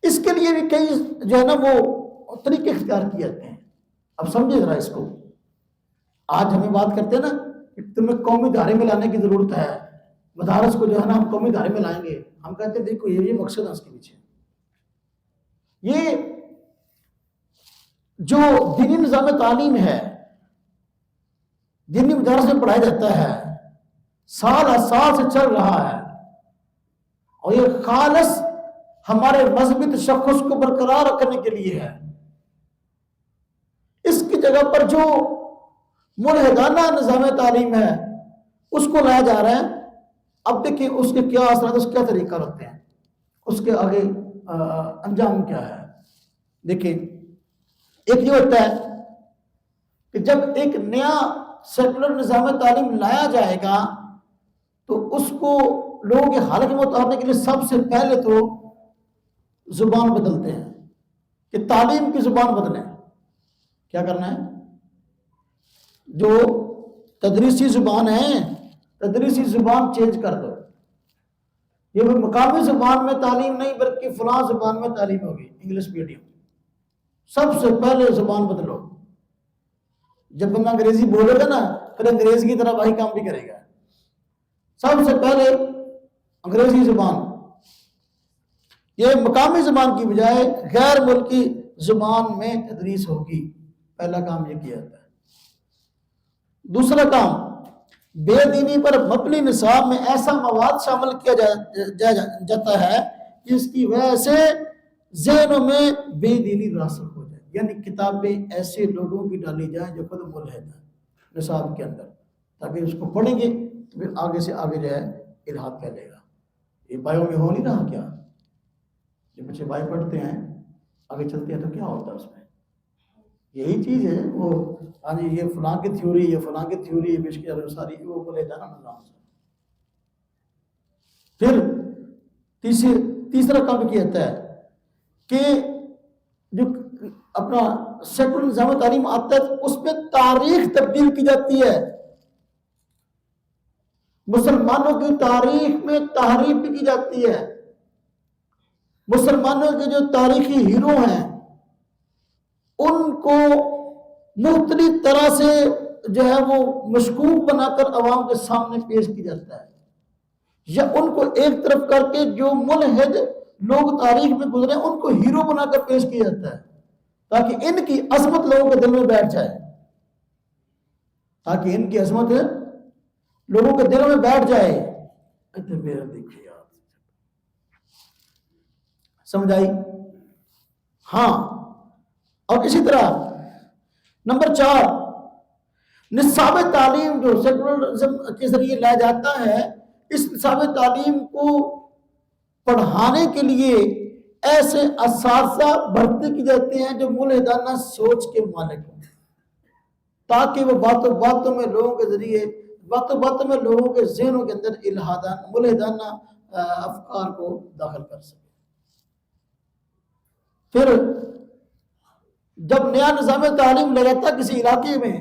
اس کے لیے بھی کئی جو ہے نا وہ طریقے اختیار کیے جاتے ہیں. اب سمجھے ذرا اس کو. آج ہمیں بات کرتے ہیں نا کہ تمہیں قومی دھارے میں لانے کی ضرورت ہے مدارس کو جو ہے نا ہم قومی دھارے میں لائیں گے. ہم کہتے ہیں دیکھو یہ مقصد ہے اس کے پیچھے. یہ جو دینی نظام تعلیم ہے دینی مدارس میں پڑھایا جاتا ہے سال ہر سال سے چل رہا ہے اور یہ خالص ہمارے مذہبی تشخص کو برقرار رکھنے کے لیے ہے. اس کی جگہ پر جو ملحدانہ نظام تعلیم ہے اس کو لایا جا رہا ہے. اب دیکھیں اس کے کیا اثرات اس کیا طریقہ رکھتے ہیں اس کے آگے انجام کیا ہے. دیکھیں ایک یہ ہوتا ہے کہ جب ایک نیا سیکولر نظام تعلیم لایا جائے گا تو اس کو لوگوں کے حالت میں اتارنے کے لیے سب سے پہلے تو زبان بدلتے ہیں کہ تعلیم کی زبان بدلیں. کیا کرنا ہے؟ جو تدریسی زبان ہے تدریسی زبان چینج کر دو. یہ مقامی زبان میں تعلیم نہیں بلکہ فلاں زبان میں تعلیم ہوگی انگلش میڈیم. سب سے پہلے زبان بدلو. جب بندہ انگریزی بولے گا نا پھر انگریزی کی طرح وہی کام بھی کرے گا. سب سے پہلے انگریزی زبان یہ مقامی زبان کی بجائے غیر ملکی زبان میں تدریس ہوگی. پہلا کام یہ کیا جاتا ہے. دوسرا کام بے دینی پر مبنی نصاب میں ایسا مواد شامل کیا جاتا ہے جس کی وجہ سے ذہنوں میں بے دینی راسخ ہو جائے. یعنی کتابیں ایسے لوگوں کی ڈالی جائیں جو خود ملحد ہیں نصاب کے اندر تاکہ اس کو پڑھیں گے تو پھر آگے سے آگے جو ہے الہاد پھیلے گا. یہ بایو میں ہو نہیں رہا کیا؟ جب بچے بایو پڑھتے ہیں آگے چلتے ہیں تو کیا ہوتا ہے اس میں یہی چیز ہے. وہ ہاں جی یہ فلاں کی تھیوری یہ فلاں کی تھیوری یہ ساری وہ بولے جانا نظام سے. پھر تیسرا کام کیا جاتا ہے کہ جو اپنا سیکولر نظام تعلیم آتا ہے اس میں تاریخ تبدیل کی جاتی ہے. مسلمانوں کی تاریخ میں تحریف بھی کی جاتی ہے. مسلمانوں کے جو تاریخی ہیرو ہیں ان کو مختلف طرح سے جو ہے وہ مشکوک بنا کر عوام کے سامنے پیش کیا جاتا ہے یا ان کو ایک طرف کر کے جو ملحد لوگ تاریخ میں گزرے ان کو ہیرو بنا کر پیش کیا جاتا ہے تاکہ ان کی عظمت لوگوں کے دل میں بیٹھ جائے تاکہ ان کی عظمت لوگوں کے دلوں میں بیٹھ جائے. میرا دیکھے یار, سمجھ آئی؟ ہاں. اور اسی طرح نمبر 4, نصاب تعلیم جو سیکولرزم کے ذریعے لایا جاتا ہے, اس نصاب تعلیم کو پڑھانے کے لیے ایسے اساتذہ بھرتی کی جاتے ہیں جو ملحدانہ سوچ کے مالک ہوں, تاکہ وہ باتوں باتوں میں لوگوں کے ذریعے باتوں میں لوگوں کے ذہنوں کے اندر ملحدانہ افکار کو داخل کر سکے. پھر جب نیا نظام تعلیم لے جاتا کسی علاقے میں,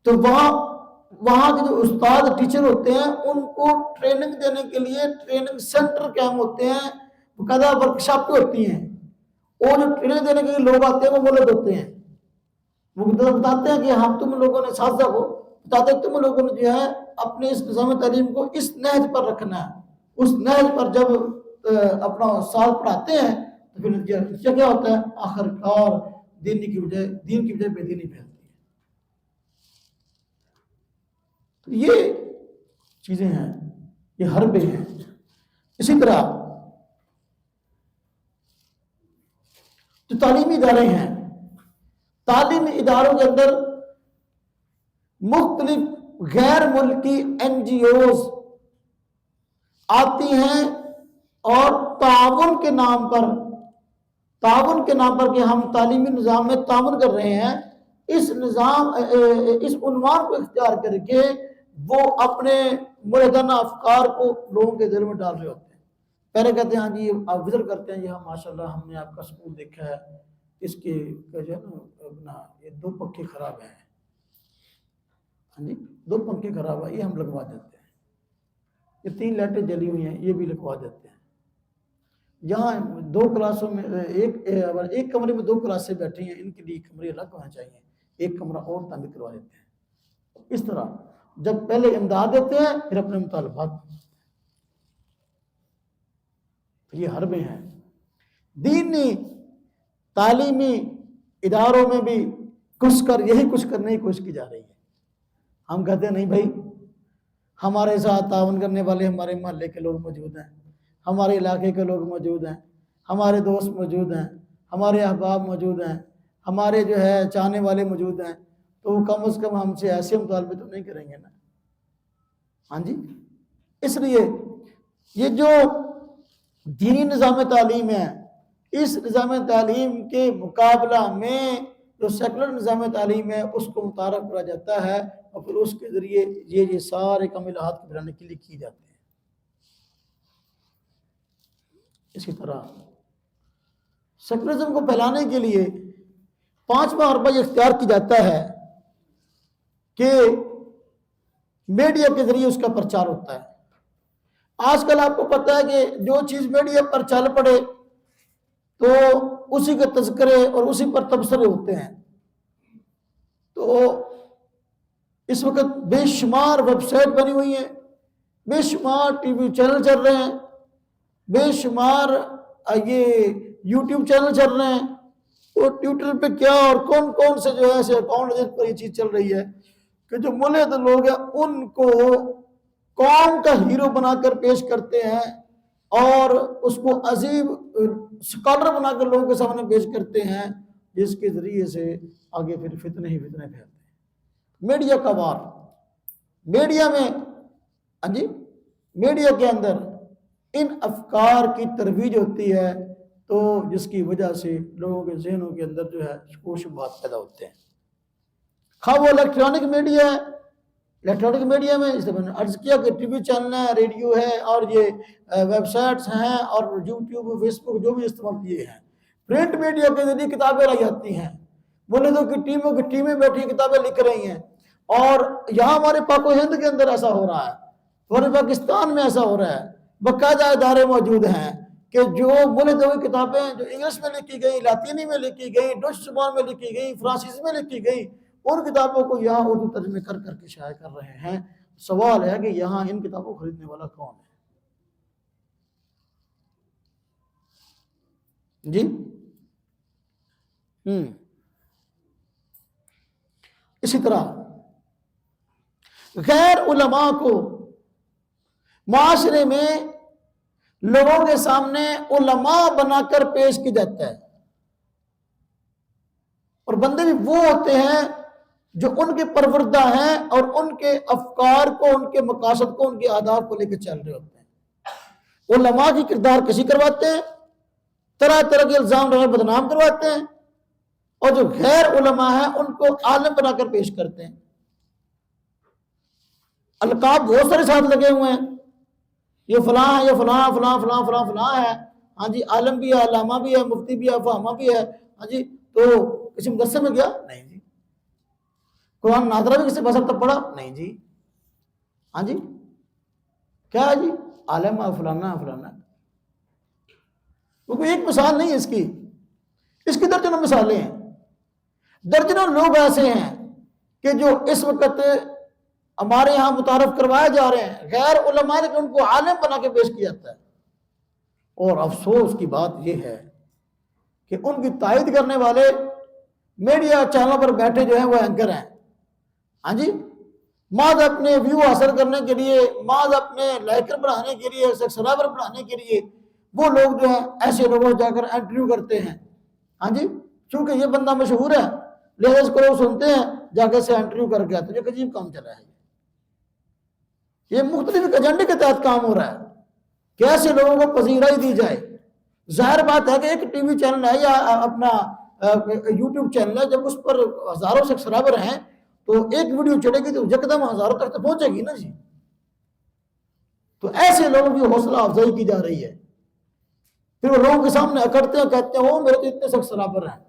تو وہاں کے جو استاد ٹیچر ہوتے ہیں ان کو ٹریننگ دینے کے لیے ٹریننگ سینٹر قائم ہوتے ہیں, باقاعدہ ورکشاپ ہوتی ہیں. اور جو ٹریننگ دینے کے لیے لوگ آتے ہیں وہ مولد ہوتے ہیں. وہ بتاتے ہیں کہ ہم تم لوگوں نے اساتذہ کو بتاتے ہیں تم لوگوں نے جو ہے اپنے اس نظام تعلیم کو اس نہج پر رکھنا ہے. اس نہج پر جب اپنا سال پڑھاتے ہیں تو پھر نتیجہ کیا ہوتا ہے؟ آخر کار دین کی بجائے بے دینی پھیلتی ہے. تو یہ چیزیں ہیں, یہ حربے ہیں. اسی طرح جو تعلیمی ادارے ہیں, تعلیمی اداروں کے اندر مختلف غیر ملکی این جی اوز آتی ہیں اور تعاون کے نام پر کہ ہم تعلیمی نظام میں تعاون کر رہے ہیں, اس عنوان کو اختیار کر کے وہ اپنے ملحدانہ افکار کو لوگوں کے دل میں ڈال رہے ہوتے ہیں. پہلے کہتے ہیں ہاں جی آپ وزٹ کرتے ہیں, یہاں ماشاءاللہ ہم نے آپ کا سکول دیکھا ہے, اس کے جو ہے نا یہ 2 پنکھے خراب ہیں, ہاں جی 2 پنکھے خراب ہیں, یہ ہم لگوا دیتے ہیں. یہ 3 لائٹیں جلی ہوئی ہیں, یہ بھی لگوا دیتے ہیں. یہاں 2 کلاسوں میں ایک کمرے میں 2 کلاسیں بیٹھی ہیں, ان کے لیے کمرے الگ ہونا چاہیے, ایک کمرہ اور تعمیر کروا دیتے ہیں. اس طرح جب پہلے امداد دیتے ہیں پھر اپنے مطالبات, یہ حربے ہیں. دینی تعلیمی اداروں میں بھی یہی کچھ کرنے کی کوشش کی جا رہی ہے. ہم کہتے ہیں نہیں بھائی, ہمارے ساتھ تعاون کرنے والے ہمارے محلے کے لوگ موجود ہیں, ہمارے علاقے کے لوگ موجود ہیں, ہمارے دوست موجود ہیں, ہمارے احباب موجود ہیں, ہمارے جو ہے چاہنے والے موجود ہیں, تو وہ کم از کم ہم سے ایسے مطالبے تو نہیں کریں گے نا. ہاں جی. اس لیے یہ جو دینی نظام تعلیم ہے, اس نظام تعلیم کے مقابلہ میں جو سیکولر نظام تعلیم ہے اس کو متعارف کرایا جاتا ہے, اور پھر اس کے ذریعے یہ سارے کمالات کو بنانے کے لیے کی جاتے ہیں. اسی طرح سیکولرزم کو پھیلانے کے لیے 5واں حربہ یہ اختیار کی جاتا ہے کہ میڈیا کے ذریعے اس کا پرچار ہوتا ہے. آج کل آپ کو پتہ ہے کہ جو چیز میڈیا پر چل پڑے تو اسی کے تذکرے اور اسی پر تبصرے ہوتے ہیں. تو اس وقت بے شمار ویب سائٹ بنی ہوئی ہیں, بے شمار ٹی وی چینل چل رہے ہیں, بے شمار یہ یوٹیوب چینل چل رہے ہیں, اور ٹویٹر پہ کیا اور کون کون سے جو ہے ایسے اکاؤنٹ جس پر یہ چیز چل رہی ہے کہ جو ملحد لوگ ہیں ان کو قوم کا ہیرو بنا کر پیش کرتے ہیں, اور اس کو عظیم اسکالر بنا کر لوگوں کے سامنے پیش کرتے ہیں, جس کے ذریعے سے آگے پھر فتنے ہی فتنے پھیلتے ہیں. میڈیا کا وار, میڈیا میں ہاں جی میڈیا کے اندر ان افکار کی ترویج ہوتی ہے, تو جس کی وجہ سے لوگوں کے ذہنوں کے اندر جو ہے شکوک و شبہات پیدا ہوتے ہیں. خواہ وہ الیکٹرانک میڈیا ہے, الیکٹرانک میڈیا میں جیسے میں نے عرض کیا کہ ٹی وی چینل ہے, ریڈیو ہے, اور یہ ویب سائٹس ہیں, اور یوٹیوب فیس بک جو بھی استعمال کیے ہیں. پرنٹ میڈیا کے ذریعے کتابیں لائی جاتی ہیں, بولے تو کہ ٹیمیں بیٹھی کتابیں لکھ رہی ہیں, اور یہاں ہمارے پاک و ہند کے اندر ایسا ہو رہا ہے, ہمارے پاکستان میں ایسا ہو رہا ہے. باقاعدہ ادارے موجود ہیں کہ جو بولے تو کتابیں جو انگلش میں لکھی گئی, لاطینی میں لکھی گئی, ڈچ زبان میں لکھی گئی, فرانسیسی میں لکھی گئی, ان کتابوں کو یہاں اردو ترجمے کر کر کے شائع کر رہے ہیں. سوال ہے کہ یہاں ان کتابوں کو خریدنے والا کون ہے؟ جی اسی طرح غیر علماء کو معاشرے میں لوگوں کے سامنے علماء بنا کر پیش کیا جاتا ہے، اور بندے بھی وہ ہوتے ہیں جو ان کے پروردہ ہیں اور ان کے افکار کو، ان کے مقاصد کو، ان کے آداب کو لے کے چل رہے ہوتے ہیں۔ علماء کی کردار کشی کرواتے ہیں، طرح طرح کے الزام لگا بدنام کرواتے ہیں، اور جو غیر علماء ہیں ان کو عالم بنا کر پیش کرتے ہیں۔ القاب بہت سارے ساتھ لگے ہوئے ہیں، یہ فلاں ہے، یہ فلاں فلاں فلاں فلاں فلاں ہے، ہاں جی، عالم بھی ہے، علامہ بھی ہے، مفتی بھی ہے، فہامہ بھی ہے، ہاں جی، تو کسی مدرسے میں گیا نہیں جی، قرآن ناظرہ بھی کسی بسر تک پڑھا نہیں جی، ہاں جی، کیا ہے جی، عالم ہے، فلانا ہے، فلانا ہے۔ وہ کوئی ایک مثال نہیں ہے اس کی درجنوں مثالیں ہیں، درجنوں لوگ ایسے ہیں کہ جو اس وقت ہمارے ہاں متعارف کروائے جا رہے ہیں غیر علماء، لیکن ان کو عالم بنا کے پیش کیا جاتا ہے۔ اور افسوس کی بات یہ ہے کہ ان کی تائید کرنے والے میڈیا چینلوں پر بیٹھے جو ہیں وہ اینکر ہیں، ہاں جی، محض اپنے ویو حاصل کرنے کے لیے، محض اپنے لائکر بڑھانے کے لیے، سبسکرائبر بڑھانے کے لیے وہ لوگ جو ہیں ایسے لوگوں جا کر انٹرویو کرتے ہیں، ہاں جی، چونکہ یہ بندہ مشہور ہے لہذا اس کو لوگ سنتے ہیں، جا کے سے انٹرویو کر کے آتے ہیں۔ یہ عجیب کام چلا ہے، یہ مختلف ایجنڈے کے تحت کام ہو رہا ہے کہ ایسے لوگوں کو پذیرائی دی جائے۔ ظاہر بات ہے کہ ایک ٹی وی چینل ہے یا اپنا یوٹیوب چینل ہے، جب اس پر ہزاروں سبسکرائبر ہیں تو ایک ویڈیو چڑھے گی تو یکدم ہزاروں تک تو پہنچے گی نا جی۔ تو ایسے لوگوں کی حوصلہ افزائی کی جا رہی ہے، پھر وہ لوگوں کے سامنے اکڑتے ہیں، کہتے ہیں وہ میرے تو اتنے سبسکرائبر ہیں،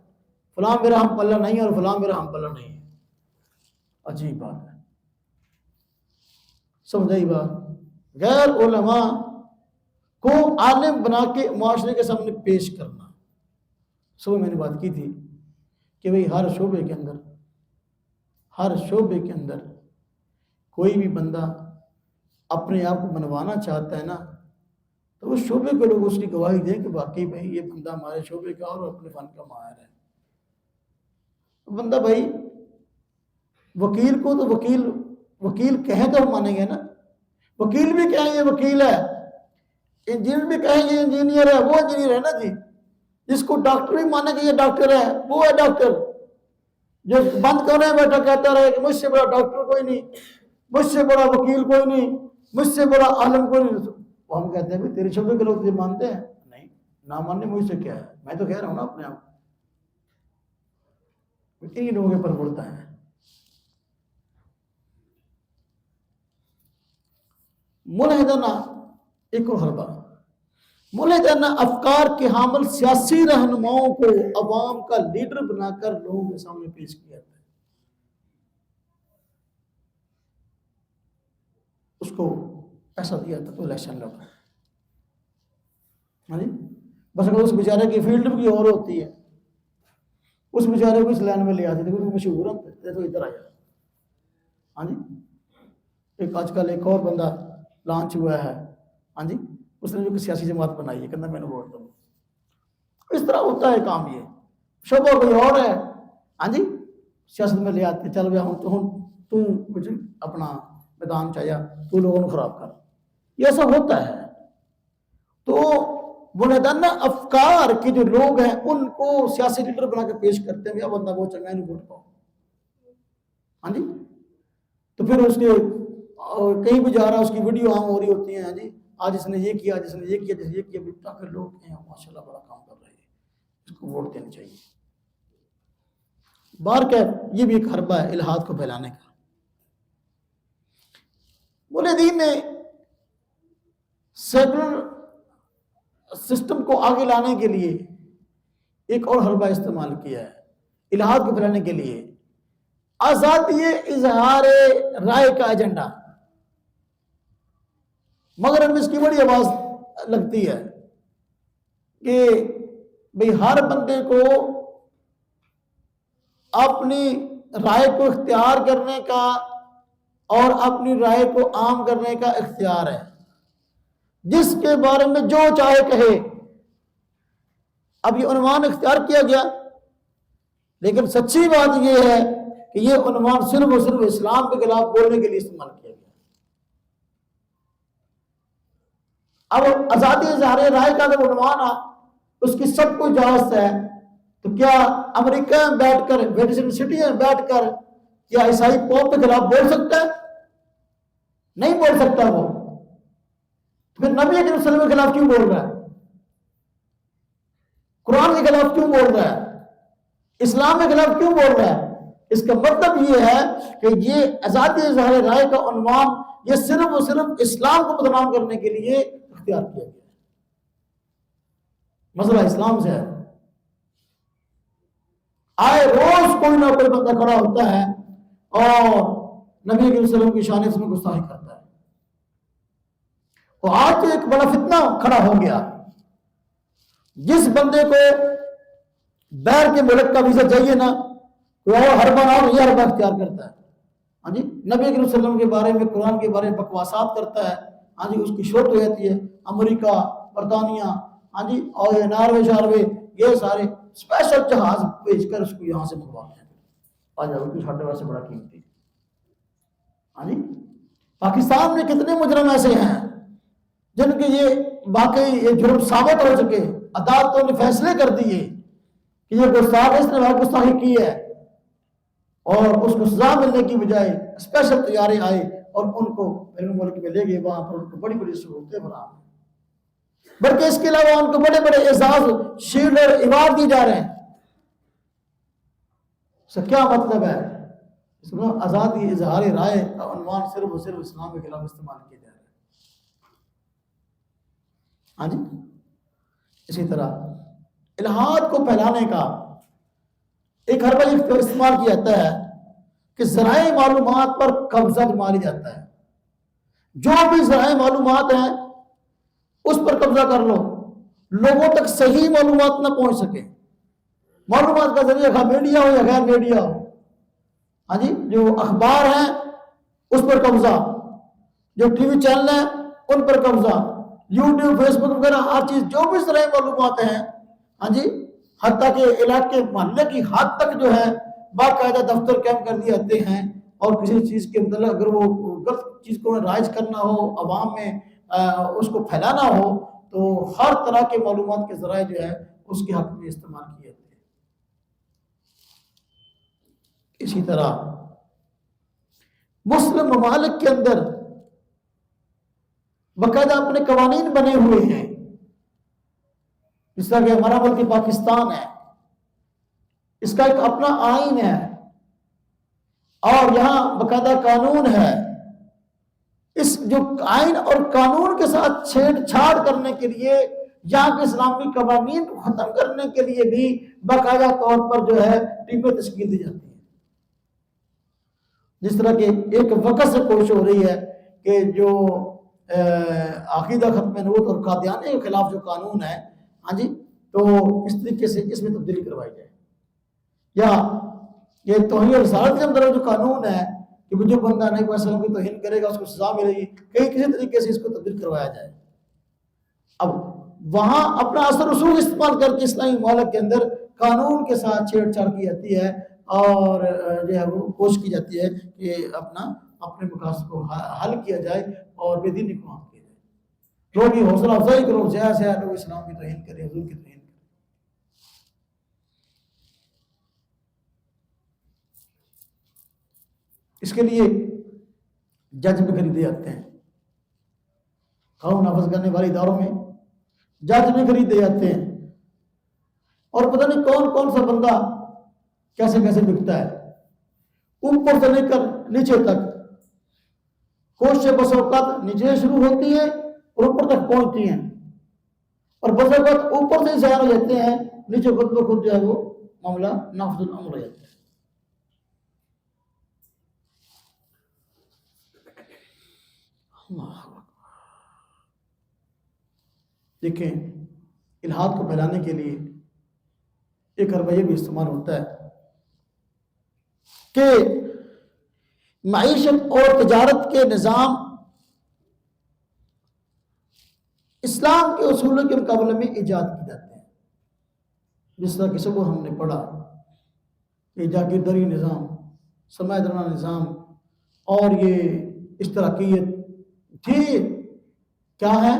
فلاں میرا ہم پلہ نہیں ہے اور فلاں میرا ہم پلہ نہیں ہے۔ عجیب بات ہے، سمجھائی بات؟ غیر علماء کو عالم بنا کے معاشرے کے سامنے پیش کرنا۔ صبح میں نے بات کی تھی کہ بھئی ہر شعبے کے اندر کوئی بھی بندہ اپنے آپ کو بنوانا چاہتا ہے نا، تو اس شعبے کے لوگ اس کی گواہی دیں کہ واقعی بھائی یہ بندہ ہمارے شعبے کا اور اپنے فن کا ماہر ہے۔ بندہ بھائی وکیل کو تو وکیل کہیں تو ہم مانیں گے نا، وکیل بھی کہیں یہ وکیل ہے، انجینئر بھی کہیں یہ انجینئر ہے، وہ انجینئر ہے نا جی، جس کو ڈاکٹر بھی مانے کہ یہ ڈاکٹر ہے، وہ ہے ڈاکٹر۔ جو بند کرنے بیٹھا کہتا رہے کہ مجھ سے بڑا ڈاکٹر کوئی نہیں، مجھ سے بڑا وکیل کوئی نہیں، مجھ سے بڑا عالم کوئی نہیں، وہ ہم کہتے ہیں بھی تیرے شعبے کے لوگ تجھے مانتے ہیں؟ نہیں، نہ ماننے مجھ سے کیا ہے، میں تو کہہ رہا ہوں نا اپنے آپ انہی لوگوں کے پر بڑھتا ہے۔ ملحدانہ ایک اور حربہ، ملحدانہ افکار کے حامل سیاسی رہنماؤں کو عوام کا لیڈر بنا کر لوگوں کے سامنے پیش کیا جاتا ہے۔ اس کو پیسہ دیا تھا تو الیکشن لڑا، ہاں جی، بس اگر اس بیچارے کی فیلڈ بھی اور ہوتی ہے، اس بیچارے کو اس لائن میں لے آتے تھے، وہ مشہور ہوتے تو ادھر آ جاتا، ہاں جی۔ ایک آج کل ایک اور بندہ لانچ ہوا ہے، ہاں جی، اس نے جو کہ سیاسی جماعت بنائی ہے، کہنا میں نے ووٹ دوں۔ اس طرح ہوتا ہے کام، یہ شعبہ کوئی اور ہے، ہاں جی، سیاست میں لے آتے، چل گیا ہوں تو کچھ اپنا میدان چاہیا تو لوگوں کو خراب کر، یہ ایسا ہوتا ہے۔ تو ملحدانہ افکار کے جو لوگ ہیں ان کو سیاسی لیڈر بنا کے پیش کرتے ہیں، بندہ بہت چنگا ہے ووٹ پاؤ، ہاں جی، تو پھر اس کے کہیں بھی جا رہا ہے، اس کی ویڈیو عام ہو رہی ہوتی ہیں، ہاں جی، آج اس نے یہ کیا، جس نے یہ کیا، جس نے یہ کیا، تاکہ لوگ کہیں ماشاءاللہ بڑا کام کر رہے ہیں، اس کو ووٹ دینا چاہیے۔ بار کیا یہ بھی ایک حربہ ہے الہاد کو پھیلانے کا۔ ملحدین نے سیکولر سسٹم کو آگے لانے کے لیے ایک اور حربہ استعمال کیا ہے الہاد کو پھیلانے کے لیے، آزادی اظہار رائے کا ایجنڈا۔ مگر ہم اس کی بڑی آواز لگتی ہے کہ بھئی ہر بندے کو اپنی رائے کو اختیار کرنے کا اور اپنی رائے کو عام کرنے کا اختیار ہے، جس کے بارے میں جو چاہے کہے۔ اب یہ عنوان اختیار کیا گیا، لیکن سچی بات یہ ہے کہ یہ عنوان صرف اور صرف اسلام کے خلاف بولنے کے لیے استعمال کیا گیا۔ اب آزادی اظہار رائے کا اگر عنوان اس کی سب کو اجازت ہے، تو کیا امریکہ میں بیٹھ کر، ویٹیکن سٹی میں بیٹھ کر کیا عیسائی پوپ کے خلاف بول سکتا ہے؟ نہیں بول سکتا وہ۔ پھر نبی اکرم صلی اللہ علیہ وسلم کے خلاف کیوں بول رہا ہے؟ قرآن کے خلاف کیوں بول رہا ہے؟ اسلام کے خلاف کیوں بول رہا ہے؟ اس کا مطلب یہ ہے کہ یہ آزادی اظہار رائے کا عنوان یہ صرف اور صرف اسلام کو بدنام کرنے کے لیے اختیار کیا گیا ہے۔ مسئلہ اسلام سے ہے۔ آئے روز کوئی نہ کوئی بندہ کھڑا ہوتا ہے اور نبی صلی اللہ علیہ وسلم کی شان میں گستاخی کرتا ہے۔ اور آج تو ایک بڑا فتنہ کھڑا ہو گیا، جس بندے کو باہر کے ملک کا ویزا چاہیے نا، وہ ہر بار یہ حربہ اختیار کرتا ہے۔ ہاں جی، نبی صلی اللہ علیہ وسلم کے بارے میں، قرآن کے بارے میں بکواسات کرتا ہے۔ ہاں جی، اس کی شہرت ہو جاتی ہے۔ امریکہ، برطانیہ، ہاں جی، اور ناروے شاروے، یہ سارے اسپیشل جہاز بھیج کر اس کو یہاں سے منگواتے ہیں۔ آ جاؤ کہ ساڑھے سے بڑا قیمتی۔ ہاں جی، پاکستان میں کتنے مجرم ایسے ہیں جن کے یہ واقعی یہ جرم ثابت ہو چکے، عدالتوں نے فیصلے کر دیے کہ یہ گستاخ، اس نے گستاخی کی ہے، اور اس کو سزا ملنے کی بجائے اسپیشل طیارے آئے اور ان کو بیرون ملک میں لے گئے، وہاں پر ان کو بڑی بڑی سہولتیں فراہم ہیں، بلکہ اس کے علاوہ ان کو بڑے بڑے اعزاز، شیلڈ اور ایوارڈ دیے جا رہے ہیں۔ اس کا کیا مطلب ہے؟ اس میں آزادی اظہار رائے کا عنوان صرف اور صرف اسلام کے خلاف استعمال کیا جا رہا ہے۔ ہاں جی، اسی طرح الہاد کو پھیلانے کا ایک حربہ استعمال کیا جاتا ہے کہ ذرائع معلومات پر قبضہ جما لیا جاتا ہے۔ جو بھی ذرائع معلومات ہیں اس پر قبضہ کر لو، لوگوں تک صحیح معلومات نہ پہنچ سکے۔ معلومات کا ذریعہ خواہ میڈیا ہو یا غیر میڈیا ہو، ہاں جی، جو اخبار ہیں اس پر قبضہ، جو ٹی وی چینل ہیں ان پر قبضہ، یوٹیوب، فیس بک وغیرہ ہر چیز، جو بھی ذرائع معلومات ہیں، ہاں جی، حتیٰ کہ علاقے محلے کی حد تک جو ہے باقاعدہ دفتر قائم کر دیے جاتے ہیں، اور کسی چیز کے متعلق اگر وہ غلط چیز کو رائج کرنا ہو، عوام میں اس کو پھیلانا ہو، تو ہر طرح کے معلومات کے ذرائع جو ہے اس کے حق میں استعمال کیے جاتے ہیں۔ اسی طرح مسلم ممالک کے اندر باقاعدہ اپنے قوانین بنے ہوئے ہیں، جس طرح کہ ہمارا ملک پاکستان ہے، اس کا ایک اپنا آئین ہے اور یہاں باقاعدہ قانون ہے۔ اس جو آئین اور قانون کے ساتھ چھیڑ چھاڑ کرنے کے لیے، یہاں کے اسلامی قوانین کو ختم کرنے کے لیے بھی باقاعدہ طور پر جو ہے ٹیمیں تشکیل دی جاتی ہیں۔ جس طرح کہ ایک وقت سے کوشش ہو رہی ہے کہ جو عقیدہ ختم نبوت اور قادیانی کے خلاف جو قانون ہے، ہاں جی، تو اس طریقے سے اس میں تبدیلی کروائی جائے، یا یہ توہین رسالت کے اندر جو قانون ہے کہ جو بندہ نبی صلی اللہ علیہ وسلم کی توہین کرے گا اس کو سزا ملے گی، کسی طریقے سے اس کو تبدیل کروایا جائے۔ اب وہاں اپنا اثر رسوخ استعمال کر کے اسلامی ممالک کے اندر قانون کے ساتھ چھیڑ چھاڑ کی جاتی ہے، اور جو ہے وہ کوشش کی جاتی ہے کہ اپنے مقاصد کو حل کیا جائے اور بے دینی کو عام کیا جائے۔ لوگ یہ حوصلہ افزائی کرو، زیادہ سے زیادہ لوگ اسلام کی توہین کریں، حضور کی توہین کریں۔ اس کے لیے جج بھی خریدے جاتے ہیں، قانون نافذ کرنے والے اداروں میں جج بھی خریدے جاتے ہیں، اور پتہ نہیں کون کون سا بندہ کیسے کیسے بکتا ہے، اوپر سے لے کر نیچے تک۔ کوششیں بس اوقات نیچے شروع ہوتی ہیں اور اوپر تک پہنچتی ہیں، اور بس اوقات اوپر سے ظاہر ہو جاتے ہیں، نیچے خود بخود جو ہے وہ معاملہ نافذ الامر ہو جاتا ہے۔ دیکھیں، الہاد کو پھیلانے کے لیے ایک حربہ بھی استعمال ہوتا ہے کہ معیشت اور تجارت کے نظام اسلام کے اصولوں کے مقابلے میں ایجاد کی جاتے ہیں۔ جس طرح کہ صبح ہم نے پڑھا کہ جاگیرداری نظام سرمایہ نظام اور یہ اشتراکیت، ٹھیک کیا ہے؟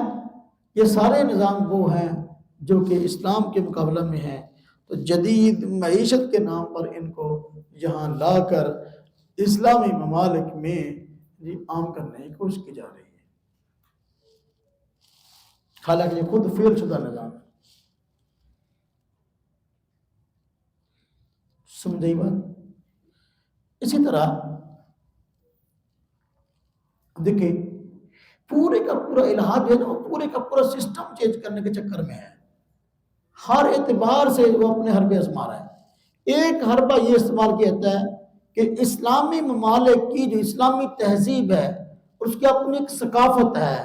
یہ سارے نظام وہ ہیں جو کہ اسلام کے مقابلہ میں ہیں، تو جدید معیشت کے نام پر ان کو یہاں لا کر اسلامی ممالک میں عام کرنے کی کوشش کی جا رہی ہے، حالانکہ یہ خود فیل شدہ نظام ہے۔ سمجھے بات؟ اسی طرح دیکھیں پورے کا پورا الہاد جو ہے نا، وہ پورے کا پورا سسٹم چینج کرنے کے چکر میں ہے، ہر اعتبار سے وہ اپنے حربے آزما رہا ہے۔ ایک حربہ یہ استعمال کیا جاتا ہے کہ اسلامی ممالک کی جو اسلامی تہذیب ہے، اس کی اپنی ایک ثقافت ہے،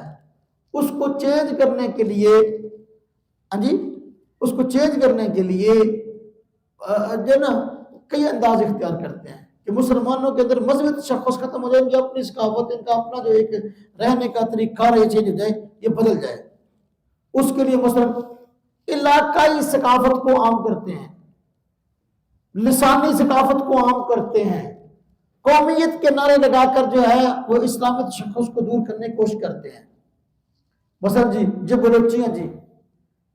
اس کو چینج کرنے کے لیے اس کو چینج کرنے کے لیے جو نا کئی انداز اختیار کرتے ہیں کہ مسلمانوں کے اندر مذہبی تشخص ختم ہو جائے، ان کی اپنی ثقافت، ان کا اپنا جو ایک رہنے کا طریقہ یہ چینج ہو جائے، یہ بدل جائے۔ اس کے لیے مثلا علاقائی ثقافت کو عام کرتے ہیں، لسانی ثقافت کو عام کرتے ہیں، قومیت کے نعرے لگا کر جو ہے وہ اسلامی تشخص کو دور کرنے کی کوشش کرتے ہیں۔ مثلا جی یہ بلوچی ہیں جی،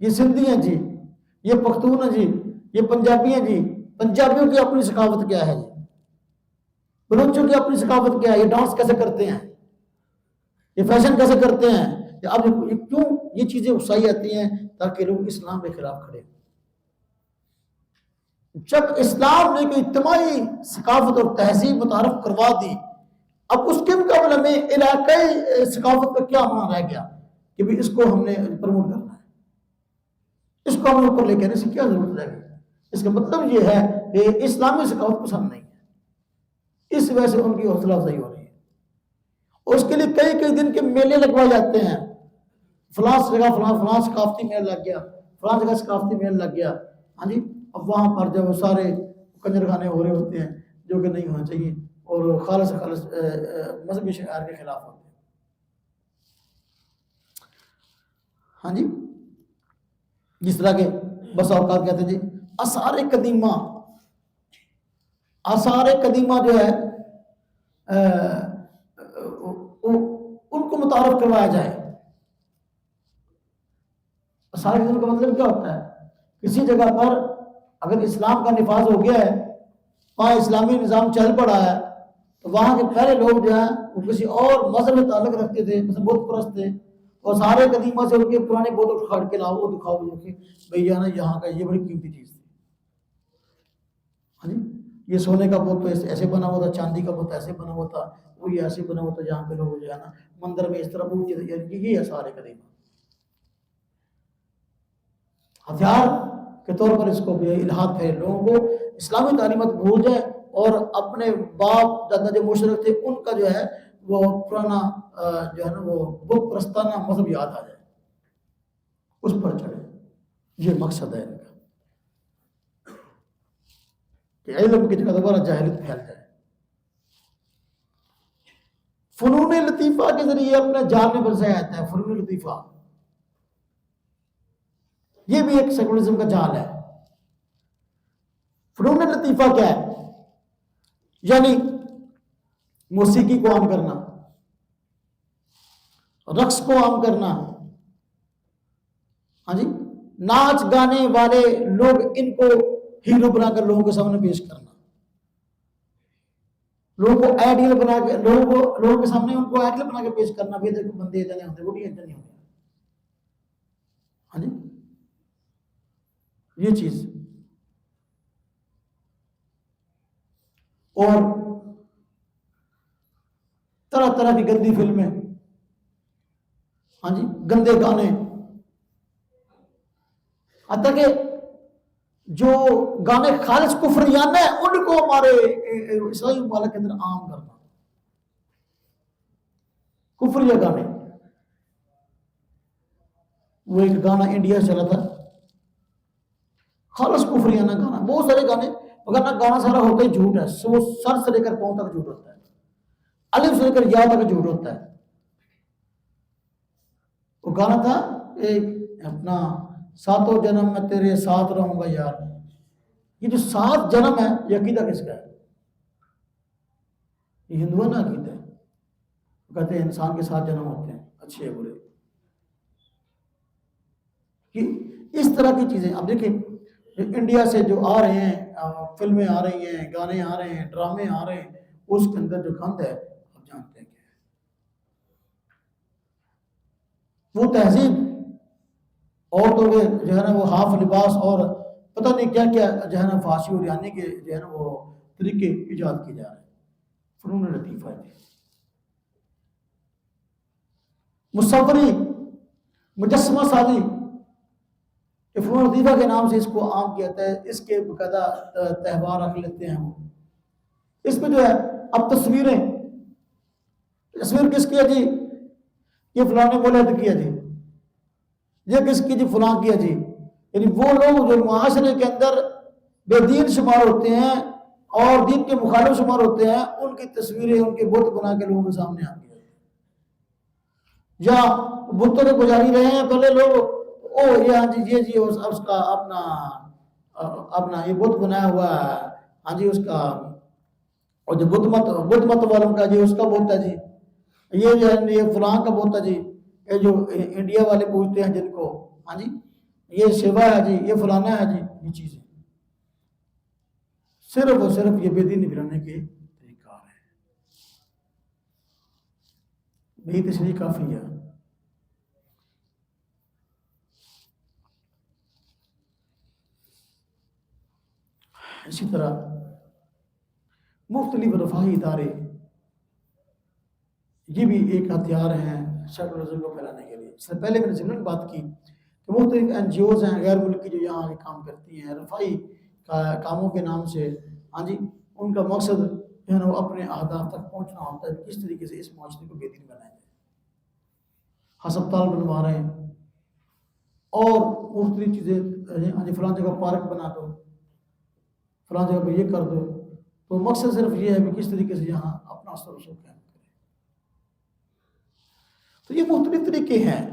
یہ سندھی ہیں جی، یہ پختون ہیں جی، یہ پنجابی ہیں جی، پنجابیوں کی اپنی ثقافت کیا ہے جی، بلوچوں کی اپنی ثقافت کیا ہے، یہ ڈانس کیسے کرتے ہیں، یہ فیشن کیسے کرتے ہیں، اب کیوں یہ چیزیں اکسائی آتی ہیں؟ تاکہ لوگ اسلام کے خلاف کھڑے۔ جب اسلام نے کوئی اجتماعی ثقافت اور تہذیب متعارف کروا دی، اب اس کے مقابلے میں علاقائی ثقافت کا کیا معنی رہ گیا کہ بھی اس کو ہم نے پروموٹ کرنا ہے، اس کو ہم نے اوپر لے کے آنے سے کیا ضرورت رہ گئی؟ اس کا مطلب یہ ہے کہ اسلامی ثقافت پسند نہیں ہے، اس وجہ سے ان کی حوصلہ افزائی ہو رہی ہے۔ اس کے لیے کئی کئی دن کے میلے لگوائے جاتے ہیں، فلاں جگہ فلاں ثقافتی میل لگ گیا، فلاں جگہ ثقافتی میل لگ گیا، اب وہاں پر جب وہ سارے کنجر خانے ہو رہے ہوتے ہیں جو کہ نہیں ہونا چاہیے، اور خالص مذہبی شعائر کے خلاف ہوتے ہیں۔ جس طرح کے بس اوقات کہتے ہیں جی آثار قدیمہ جو ہے ان کو متعارف کروایا جائے۔ آثار قدیمہ کا مطلب کیا ہوتا ہے؟ کسی جگہ پر اگر اسلام کا نفاذ ہو گیا ہے، وہاں اسلامی نظام چل پڑا ہے، تو وہاں کے پہلے لوگ جو ہیں وہ کسی اور مذہب سے تعلق رکھتے تھے، مثلا بت پرست تھے، اور سارے قدیمہ سے ان کے پرانے بت اٹھاڑ کے لاؤ، وہ دکھاؤ کہ بھئی نا یہاں کا یہ بڑی قیمتی چیز تھی، یہ سونے کا بت تو ایسے بنا ہوا تھا، چاندی کا بت ایسے بنا ہوا تھا، وہ یہ ایسے بنا ہوا تھا، جہاں پہ لوگ جو ہے نا مندر میں اس طرح پوچھتے تھے، یہ ہے سارے قدیمہ ہتھیار کے طور پر اس کو الہاد پھیل، لوگوں کو اسلامی تعلیمات بھول جائے اور اپنے باپ دادا جو مشرک تھے ان کا جو ہے وہ پرانا جو ہے نا وہ بت پرستانہ مذہب یاد آ جائے، اس پر چڑھے۔ یہ مقصد ہے ان کا کہ علم کی جگہ دوبارہ جاہلیت پھیل جائے۔ فنون لطیفہ کے ذریعے اپنے جال میں پھنسایا جاتا ہے۔ فنون لطیفہ یہ بھی ایک سیکولرزم کا جال ہے۔ فنون لطیفہ کیا ہے؟ یعنی موسیقی کو عام کرنا، رقص کو عام کرنا، ناچ گانے والے لوگ ان کو ہیرو بنا کر لوگوں کے سامنے پیش کرنا، لوگوں کو آئیڈیل بنا کے لوگوں کے سامنے ان کو آئیڈیل بنا کے پیش کرنا، بھی دیکھو بندے اتنے ہوتے وہ اتنے نہیں ہوتے۔ یہ چیز اور طرح طرح کی گندی فلمیں، گندے گانے، حتیٰ کہ جو گانے خالص کفریانہ ہیں ان کو ہمارے عیسائی ممالک کے اندر عام کرنا، کفریہ گانے۔ وہ ایک گانا انڈیا سے چلا تھا خالص کفریانہ گانا، بہت سارے گانے، مگر نہ گانا سارا ہوتا ہی جھوٹ ہے، وہ سر سے لے کر پاؤں تک جھوٹ ہوتا ہے، الف سے لے کر یا تک جھوٹ ہوتا ہے۔ وہ گانا تھا ایک اپنا ساتوں جنم میں تیرے ساتھ رہوں گا یار، یہ جو 7 جنم ہے یہ عقیدہ کس کا ہے؟ یہ ہندوؤں نے عقیدہ ہے، کہتے ہیں انسان کے ساتھ جنم ہوتے ہیں، اچھے یا برے. کہ اس طرح کی چیزیں اب دیکھیں انڈیا سے جو آ رہے ہیں، فلمیں آ رہی ہیں، گانے آ رہے ہیں، ڈرامے آ رہے ہیں، اس کے اندر جو گند ہے آپ جانتے ہیں کیا ہے. وہ تہذیب عورتوں کے جو ہے نا وہ ہاف لباس اور پتہ نہیں کیا کیا جو ہے نا فحاشی اور یعنی کے جو ہے نا وہ طریقے ایجاد کیے جا رہے ہیں. فنون لطیفہ ہے. مصوری، مجسمہ سازی، یہ فنون لطیفہ کے نام سے اس کو عام کیا جاتا ہے. اس کے باقاعدہ تہوار رکھ لیتے ہیں وہ. اس میں جو ہے اب تصویریں، تصویر کس کی ہے جی؟ یہ فلاں نے مولد کیا جی، یہ کس کی جی؟ فلاں کیا جی. یعنی وہ لوگ جو معاشرے کے اندر بے دین شمار ہوتے ہیں اور دین کے مخالف شمار ہوتے ہیں، ان کی تصویریں ان کے بت بنا کے لوگوں کے سامنے آ گئی. یا بتوں کے پجاری رہے ہیں پہلے لوگ، او یہ ہاں جی یہ جی اس کا اپنا یہ بت بنایا ہوا ہے، ہاں جی اس کا، اور جو بت مت والوں کا جی اس کا بت ہے جی، یہ جو ہے یہ فلاں کا بت ہے جی، یہ جو انڈیا والے پوچھتے ہیں جن کو، ہاں جی یہ شیوا ہے جی، یہ فلانا ہے جی. یہ چیزیں صرف اور صرف یہ بے دینی پھیلانے کے طریقہ ہے. یہی تشریح کافی ہے. اسی طرح مختلف رفاہی ادارے یہ بھی ایک ہتھیار ہیں سیکولرزم کو پھیلانے کے لیے. اس سے پہلے میں نے ضمن بات کی کہ مختلف این جی اوز ہیں غیر ملکی جو یہاں آ کے کام کرتی ہیں رفاہی کاموں کے نام سے. ہاں جی ان کا مقصد جو ہے نا وہ اپنے اہداف تک پہنچنا ہوتا ہے. کس طریقے سے اس معاشرے کو بہترین بنایا جائے. ہسپتال بنوا رہے ہیں اور مختلف چیزیں، ہاں جی فلاں جگہ پارک بنا دو، فلاں جگہ پہ یہ کر دو. تو مقصد صرف یہ ہے کہ کس طریقے سے یہاں اپنا اثر و رسوخ قائم کرے. تو یہ مختلف طریقے ہیں،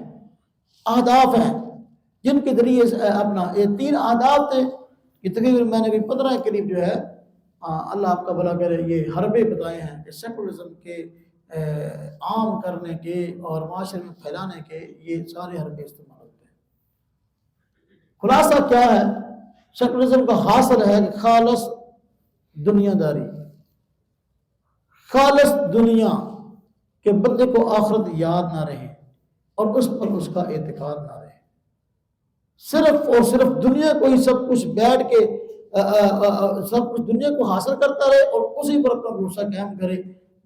اہداف ہیں جن کے ذریعے اپنا یہ 3 اہداف تھے کہ تقریباً میں نے بھی 15 کے قریب جو ہے اللہ آپ کا بھلا کرے یہ حربے بتائے ہیں کہ سیکولرزم کے عام کرنے کے اور معاشرے میں پھیلانے کے یہ سارے حربے استعمال ہوتے ہیں. خلاصہ کیا ہے؟ سیکولرزم کا حاصل ہے کہ خالص دنیا داری، خالص دنیا کہ بندے کو آخرت یاد نہ رہے اور اس پر اس کا اعتقاد نہ رہے. صرف اور صرف دنیا کو ہی سب کچھ بیٹھ کے سب کچھ دنیا کو حاصل کرتا رہے اور اسی پر اپنا بھروسہ قائم کرے،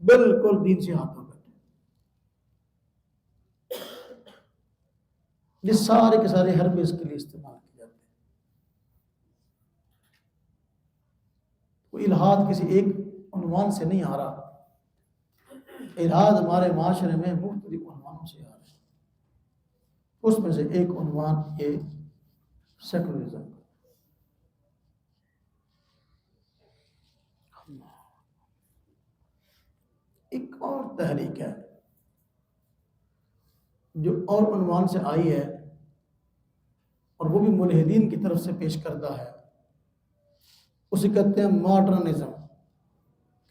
بالکل دین سے ہاتھ دھو بیٹھے. یہ سارے کے سارے حربے اس کے لیے استعمال کیے جاتے ہیں. وہ الہاد کسی ایک عنوان سے نہیں آ رہا، الہاد ہمارے معاشرے میں مختلف عنوانوں سے آ رہا ہے. اس میں سے ایک عنوان یہ سیکولرزم. ایک اور تحریک ہے جو اور عنوان سے آئی ہے اور وہ بھی ملحدین کی طرف سے پیش کردہ ہے، اسے کہتے ہیں ماڈرنزم.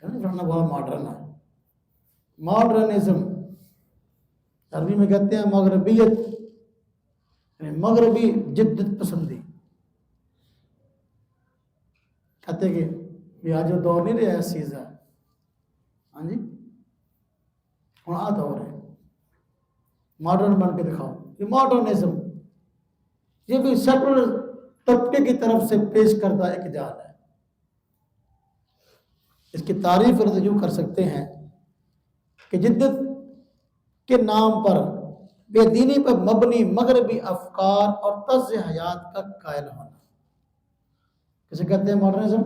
بڑا ماڈرن ہے. ماڈرنزم عربی میں کہتے ہیں مغربیت، یعنی مغربی جدت پسندی. کہتے کہ یہ آج جو دور نہیں رہا ہے چیز ہے، ہاں جی ہوں آ دور ہے، ماڈرن بن کے دکھاؤ. یہ ماڈرنزم یہ بھی سیکولر طبقے کی طرف سے پیش کردہ ایک جال ہے. اس کی تعریف اور رجوع کر سکتے ہیں کہ جدت کے نام پر بے دینی پر مبنی مغربی افکار اور طرز حیات کا قائل ہونا. کسے کہتے ہیں ماڈرنزم؟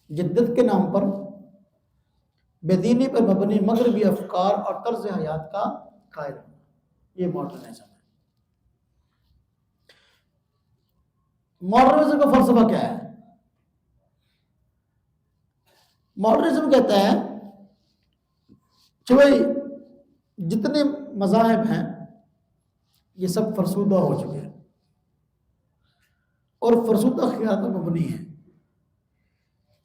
جدت کے نام پر بے دینی پر مبنی مغربی افکار اور طرز حیات کا قائل ہونا، یہ ماڈرنزم ہے. ماڈرنزم کا فلسفہ کیا ہے؟ ماڈرنزم کہتا ہے کہ بھائی جتنے مذاہب ہیں یہ سب فرسودہ ہو چکے ہیں اور فرسودہ خیالات پر مبنی ہیں.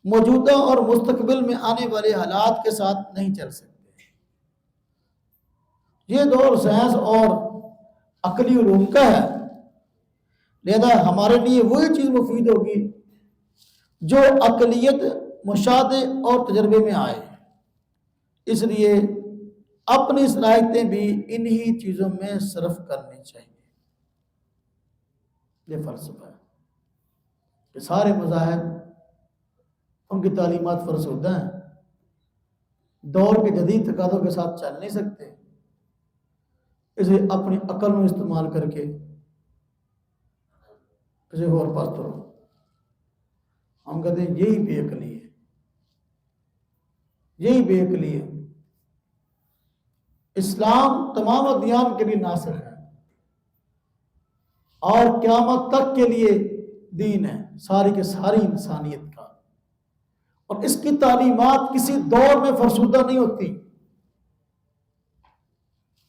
موجودہ اور مستقبل میں آنے والے حالات کے ساتھ نہیں چل سکتے۔ یہ دور سائنس اور عقلی علوم کا ہے، لہذا ہمارے لیے وہی چیز مفید ہوگی جو عقلیت، مشاہدے اور تجربے میں آئے۔ اس لیے اپنی صلاحیتیں بھی انہی چیزوں میں صرف کرنی چاہیے۔ یہ فلسفہ ہے کہ سارے مذاہب ان کی تعلیمات فرسودہ ہیں، دور کے جدید تقاضوں کے ساتھ چل نہیں سکتے، اسے اپنی عقل میں استعمال کر کے کسی اور پاس کرو۔ ہم کہتے ہیں یہی بے عقلی ہے، یہی بے عقلی ہے۔ اسلام تمام ادیان کے لیے ناسخ ہے اور قیامت تک کے لیے دین ہے، ساری کے ساری انسانیت کا، اور اس کی تعلیمات کسی دور میں فرسودہ نہیں ہوتی،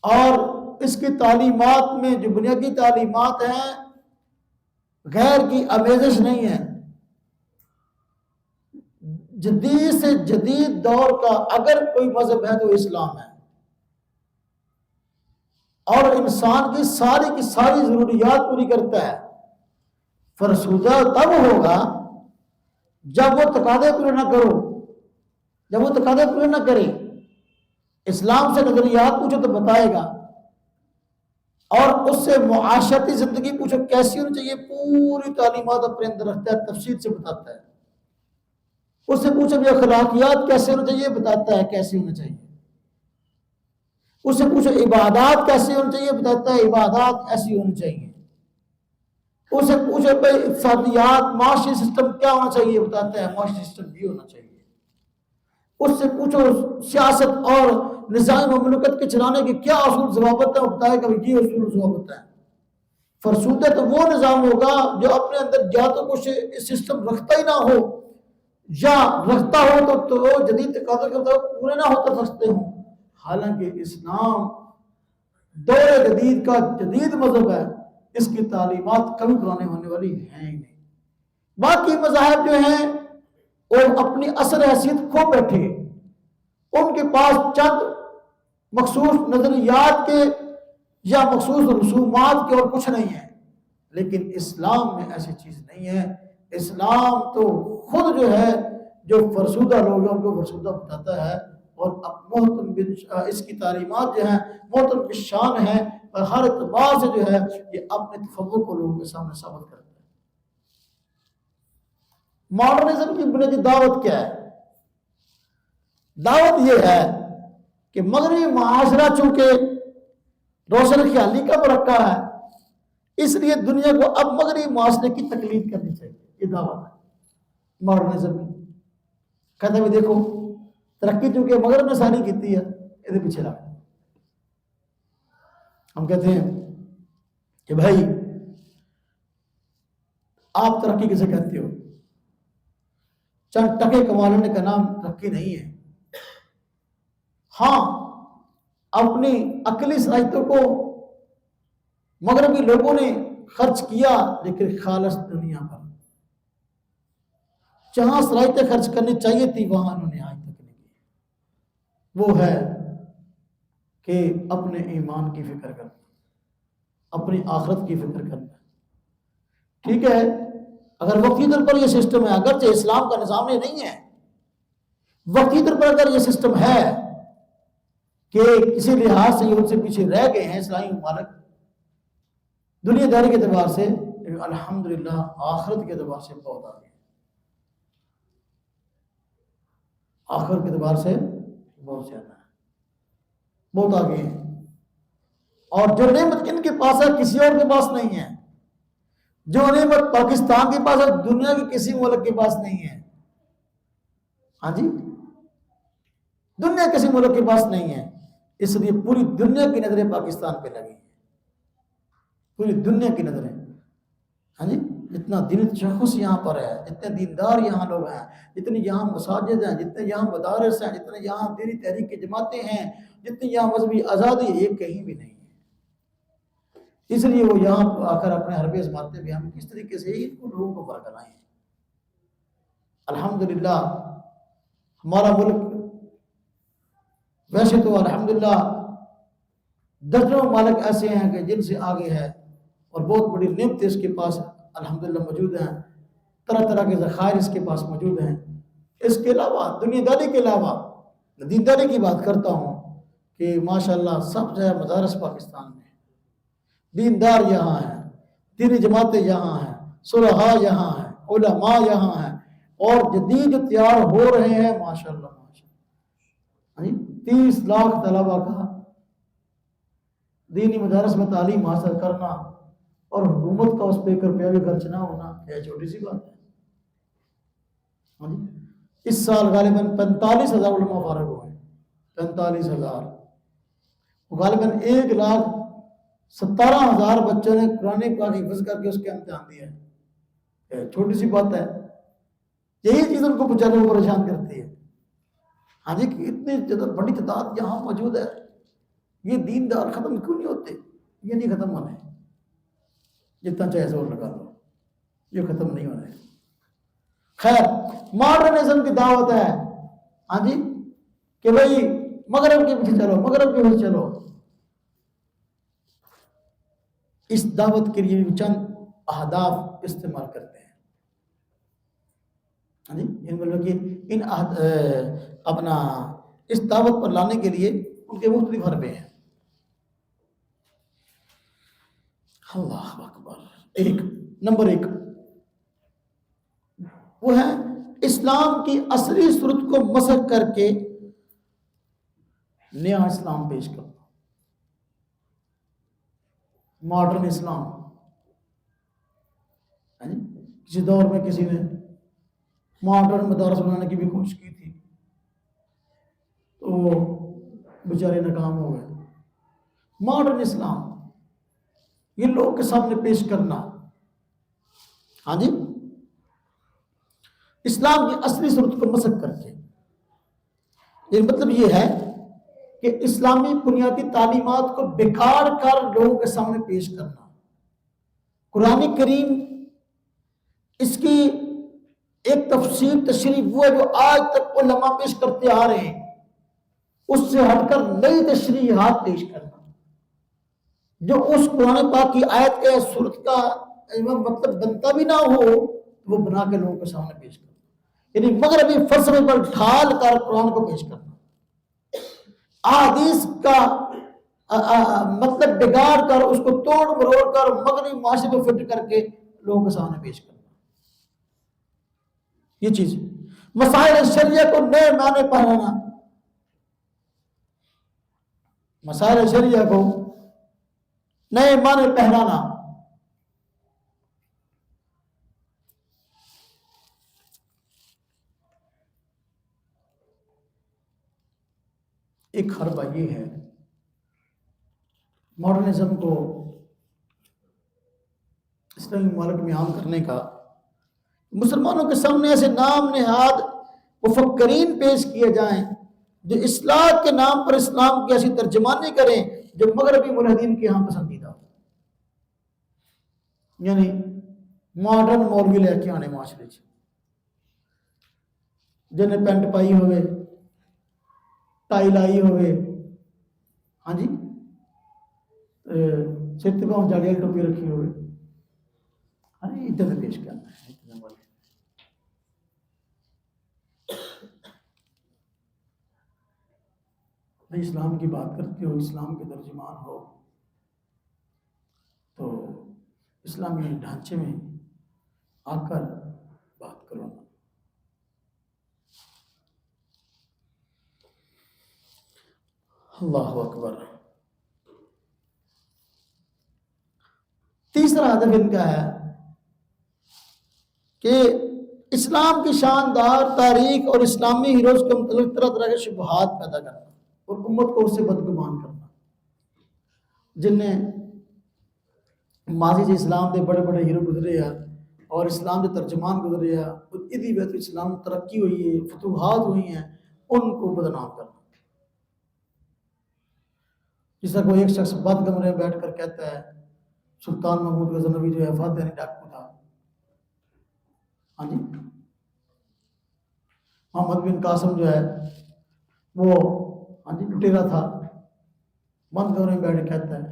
اور اس کی تعلیمات میں جو بنیادی تعلیمات ہیں غیر کی آمیزش نہیں ہے۔ جدید سے جدید دور کا اگر کوئی مذہب ہے تو اسلام ہے، اور انسان کی ساری ضروریات پوری کرتا ہے۔ فرسودہ تب ہوگا جب وہ تقاضے پورے نہ کرو، جب وہ تقاضے پورے نہ کرے۔ اسلام سے نظریات پوچھو تو بتائے گا، اور اس سے معاشرتی زندگی پوچھو کیسی ہونی چاہیے، پوری تعلیمات اپنے اندر رکھتا ہے، تفصیل سے بتاتا ہے۔ اس سے پوچھو بھی اخلاقیات کیسے ہونا چاہیے، بتاتا ہے کیسے ہونا چاہیے۔ اس سے پوچھو عبادات کیسے ہونی چاہیے، بتاتا ہے عبادات ایسی ہونی چاہیے۔ اس سے پوچھو بھائی اقتصادیات، معاشی سسٹم کیا ہونا چاہیے، بتاتا ہے معاشی سسٹم یہ ہونا چاہیے۔ اس سے پوچھو سیاست اور نظام مملکت کے چلانے کے کیا اصول ضوابط ہیں، وہ بتائے گا یہ اصول ضوابط ہیں۔ فرسودہ تو وہ نظام ہوگا جو اپنے اندر یا تو کچھ سسٹم رکھتا ہی نہ ہو، یا رکھتا ہو تو جدید تقاضوں کے مطابق پورے نہ ہو سکتے ہوں۔ حالانکہ اسلام دور جدید کا جدید مذہب ہے، اس کی تعلیمات کبھی پرانے ہونے والی ہیں ہی نہیں۔ باقی مذاہب جو ہیں وہ اپنی اصل حیثیت کھو بیٹھے، ان کے پاس چند مخصوص نظریات کے یا مخصوص رسومات کے اور کچھ نہیں ہے، لیکن اسلام میں ایسی چیز نہیں ہے۔ اسلام تو خود جو ہے جو فرسودہ لوگ ہیں ان کو فرسودہ بتاتا ہے، اور محتم اس کی تعلیمات جو ہیں محتم بالشان ہیں، اور ہر اعتبار سے جو ہے یہ اپنے تفوق کو لوگوں کے سامنے ثابت کرتا ہے۔ ماڈرنزم کی بنیادی دعوت کیا ہے؟ دعوت یہ ہے کہ مغربی معاشرہ چونکہ روشن خیالی کا مرکہ ہے، اس لیے دنیا کو اب مغربی معاشرے کی تقلید کرنی چاہیے۔ یہ دعوت ہے ماڈرنزم کی۔ کہتے ہیں دیکھو ترقی چونکہ مغرب نے ساری کی ہے، یہ پیچھے لگا۔ ہم کہتے ہیں کہ بھائی آپ ترقی کسے کہتے ہو؟ چند ٹکے کما لینے کا نام ترقی نہیں ہے۔ ہاں اپنی عقلی صلاحیتوں کو مغربی لوگوں نے خرچ کیا، لیکن خالص دنیا پر جہاں صلاحیتیں خرچ کرنی چاہیے تھی وہاں انہوں نے آج تک نہیں کی۔ وہ ہے کہ اپنے ایمان کی فکر کرنا، اپنی آخرت کی فکر کرنا۔ ٹھیک ہے، اگر وقتی طور پر یہ سسٹم ہے، اگرچہ اسلام کا نظام یہ نہیں ہے، وقتی طور پر اگر یہ سسٹم ہے کہ کسی لحاظ سے یہ ان سے پیچھے رہ گئے ہیں اسلامی ممالک دنیا داری کے اعتبار سے، الحمدللہ آخرت کے اعتبار سے بہت آگے ہیں، آخرت کے اعتبار سے بہت زیادہ ہے، بہت آگے ہیں۔ اور جو نعمت ان کے پاس ہے کسی اور کے پاس نہیں ہے، جو نعمت پاکستان کے پاس ہے دنیا کے کسی ملک کے پاس نہیں ہے۔ ہاں جی، دنیا کسی ملک کے پاس نہیں ہے، اس لیے پوری دنیا کی نظریں پاکستان پہ لگی ہیں، پوری دنیا کی نظریں۔ ہاں جی، جتنا دین تشخص یہاں پر ہے، جتنے دیندار یہاں لوگ ہیں، جتنی یہاں مساجد ہیں، جتنے یہاں مدارس ہیں، جتنے یہاں دینی تحریک کی جماعتیں ہیں، جتنی یہاں مذہبی آزادی ہے، یہ کہیں بھی نہیں ہے۔ اس لیے وہ یہاں آ کر اپنے حربے آزماتے بھی ہم کس طریقے سے ان کو لوگوں کو برقرار ہیں۔ الحمدللہ ہمارا ملک ویسے تو الحمدللہ درجنوں ممالک ایسے ہیں کہ جن سے آگے ہے اور بہت بڑی نعمتیں اس کے پاس الحمدللہ موجود ہیں، طرح طرح کے ذخائر اس کے پاس موجود ہیں۔ اس کے علاوہ دنیا داری کے علاوہ دینداری کی بات کرتا ہوں کہ ماشاءاللہ سب جو ہے مدارس پاکستان میں، دیندار یہاں ہیں، دینی جماعتیں یہاں ہیں، صلحاء یہاں ہیں، علماء یہاں ہیں، اور جدید جو تیار ہو رہے ہیں ماشاءاللہ 30 لاکھ طلبہ کا دینی مدارس میں تعلیم حاصل کرنا اور حکومت کا اس پہ 1 روپیہ بھی خرچ نہ ہونا، یہ چھوٹی سی بات ہے۔ اس سال غالباً 45,000 علماء فارغ ہوئے ہیں، 45,000، غالباً 1,17,000 بچوں نے قرآن پاک حفظ کر کے اس کے امتحان دیا ہے، چھوٹی سی بات ہے۔ یہی چیز ان کو بچاروں کو پریشان کرتی ہے۔ ہاں جی، اتنی بڑی تعداد یہاں موجود ہے، یہ دیندار ختم کیوں نہیں ہوتے؟ یہ نہیں ختم ہونے، جتنا چاہے زور لگا لو، یہ ختم نہیں ہونے۔ خیر، ماڈرنزم کی دعوت ہے، ہاں جی، کہ بھئی مغرب کے پیچھے چلو، مغرب کے پیچھے چلو۔ اس دعوت کے لیے بھی چند اہداف استعمال کرتے ہیں، ہاں جی، ان اپنا اس دعوت پر لانے کے لیے ان کے مختلف حربے ہیں۔ اللہ اکبر۔ نمبر 1 وہ ہے اسلام کی اصلی صورت کو مسخ کر کے نیا اسلام پیش کرنا، ماڈرن اسلام۔ کسی دور میں کسی نے ماڈرن مدارس بنانے کی بھی کوشش کی تھی تو وہ بیچارے ناکام ہو گئے۔ ماڈرن اسلام یہ لوگ کے سامنے پیش کرنا، ہاں جی، اسلام کی اصلی صورت کو مسخ کر کے، یہ مطلب یہ ہے کہ اسلامی بنیادی تعلیمات کو بیکار کر لوگوں کے سامنے پیش کرنا۔ قرآن کریم اس کی ایک تفسیر تشریح وہ ہے جو آج تک علماء پیش کرتے آ رہے ہیں، اس سے ہٹ کر نئی تشریحات پیش کرنا، جو اس قرآن پاک کی آیت کے صورت کا مطلب بنتا بھی نہ ہو، وہ بنا کے لوگوں کے سامنے پیش کرنا، یعنی مغربی فلسفے پر ڈھال کر قرآن کو پیش کرنا، احادیث کا مطلب بگاڑ کر اس کو توڑ مروڑ کر مغربی معاشرے کو فٹ کر کے لوگوں کے سامنے پیش کرنا۔ یہ چیز مسائل شریعہ کو نئے معنی پہنانا، مسائل شریعہ کو نئے معنی پہنانا۔ ایک حربہ یہ ہے ماڈرنزم کو اسلامی ممالک میں عام کرنے کا، مسلمانوں کے سامنے ایسے نام نہاد مفکرین پیش کیے جائیں جو اصلاح کے نام پر اسلام کی ایسی ترجمانی کریں جو مغربی ملحدین کے ہاں پسندیدہ ہو، یعنی ماڈرن مولوی لے کے آنے معاشرے چ، جنہیں پینٹ پائی ہوئے، ٹائی لائی ہوئے، ہاں جی، سر پہ جاڑی والی ٹوپی رکھی ہوئے، ہاں جی، ادھر پیش کرنا ہے۔ بھائی اسلام کی بات کرتے ہو، اسلام کے ترجمان ہو تو اسلامی ڈھانچے میں آ کر بات کرو نا۔ اللہ اکبر۔ تیسرا ہدف ان کا ہے کہ اسلام کی شاندار تاریخ اور اسلامی ہیروز کے متعلق طرح طرح کے شبہات پیدا کرنا اور امت کو اس سے بدگمان کرنا، جن نے ماضی سے اسلام کے بڑے بڑے ہیرو گزرے ہیں اور اسلام کے ترجمان گزرے ہیں، ادھی بہت اسلام ترقی ہوئی ہے، فتوحات ہوئی ہیں، ان کو بدنام کرنا۔ جس طرح کوئی ایک شخص بد کمرے میں بیٹھ کر کہتا ہے سلطان محمود غزنوی جو ہے فاتح ڈاکو تھا، ہاں جی، محمد بن قاسم جو ہے وہ ہاں جی لٹیرا تھا، بند کمرے میں بیٹھ کے کہتا ہے.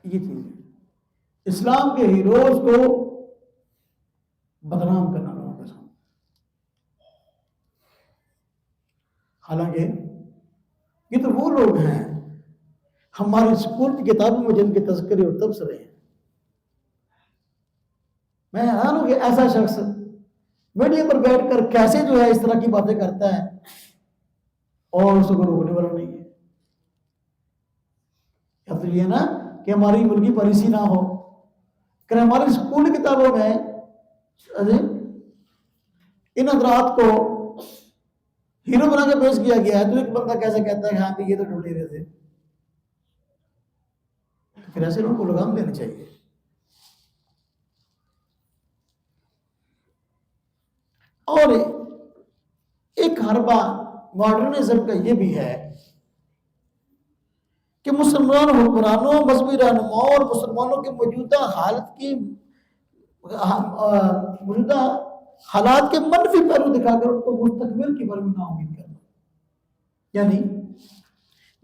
یہ چیز ہے اسلام کے ہیروز کو بدنام کرنا لوگوں کے سامنے. حالانکہ یہ تو وہ لوگ ہیں ہماری اسکول کی کتابوں میں جن کے تذکرے اور تبصرے ہیں. میں حیران ہوں کہ ایسا شخص میڈیا پر بیٹھ کر کیسے جو ہے اس طرح کی باتیں کرتا ہے اور اس کو روکنے والا نہیں ہے. یا تو یہ نا کہ ہماری ملکی پالیسی نہ ہو کہ ہماری اسکول کتابوں میں ان حضرات کو ہیرو بنا کے پیش کیا گیا ہے. تو ایک بندہ کیسے کہتا ہے کہ ہاں یہ تو ٹوٹے رہے تھے؟ پھر ایسے لوگوں کو لگام دینا چاہیے. اور ایک حربہ ماڈرنزم کا یہ بھی ہے کہ مسلمان حکمرانوں، مذہبی رہنماؤں اور مسلمانوں کے موجودہ حالات کے منفی پہلو دکھا کر ان کو مستقبل کی بارے میں نا امید کرنا. یعنی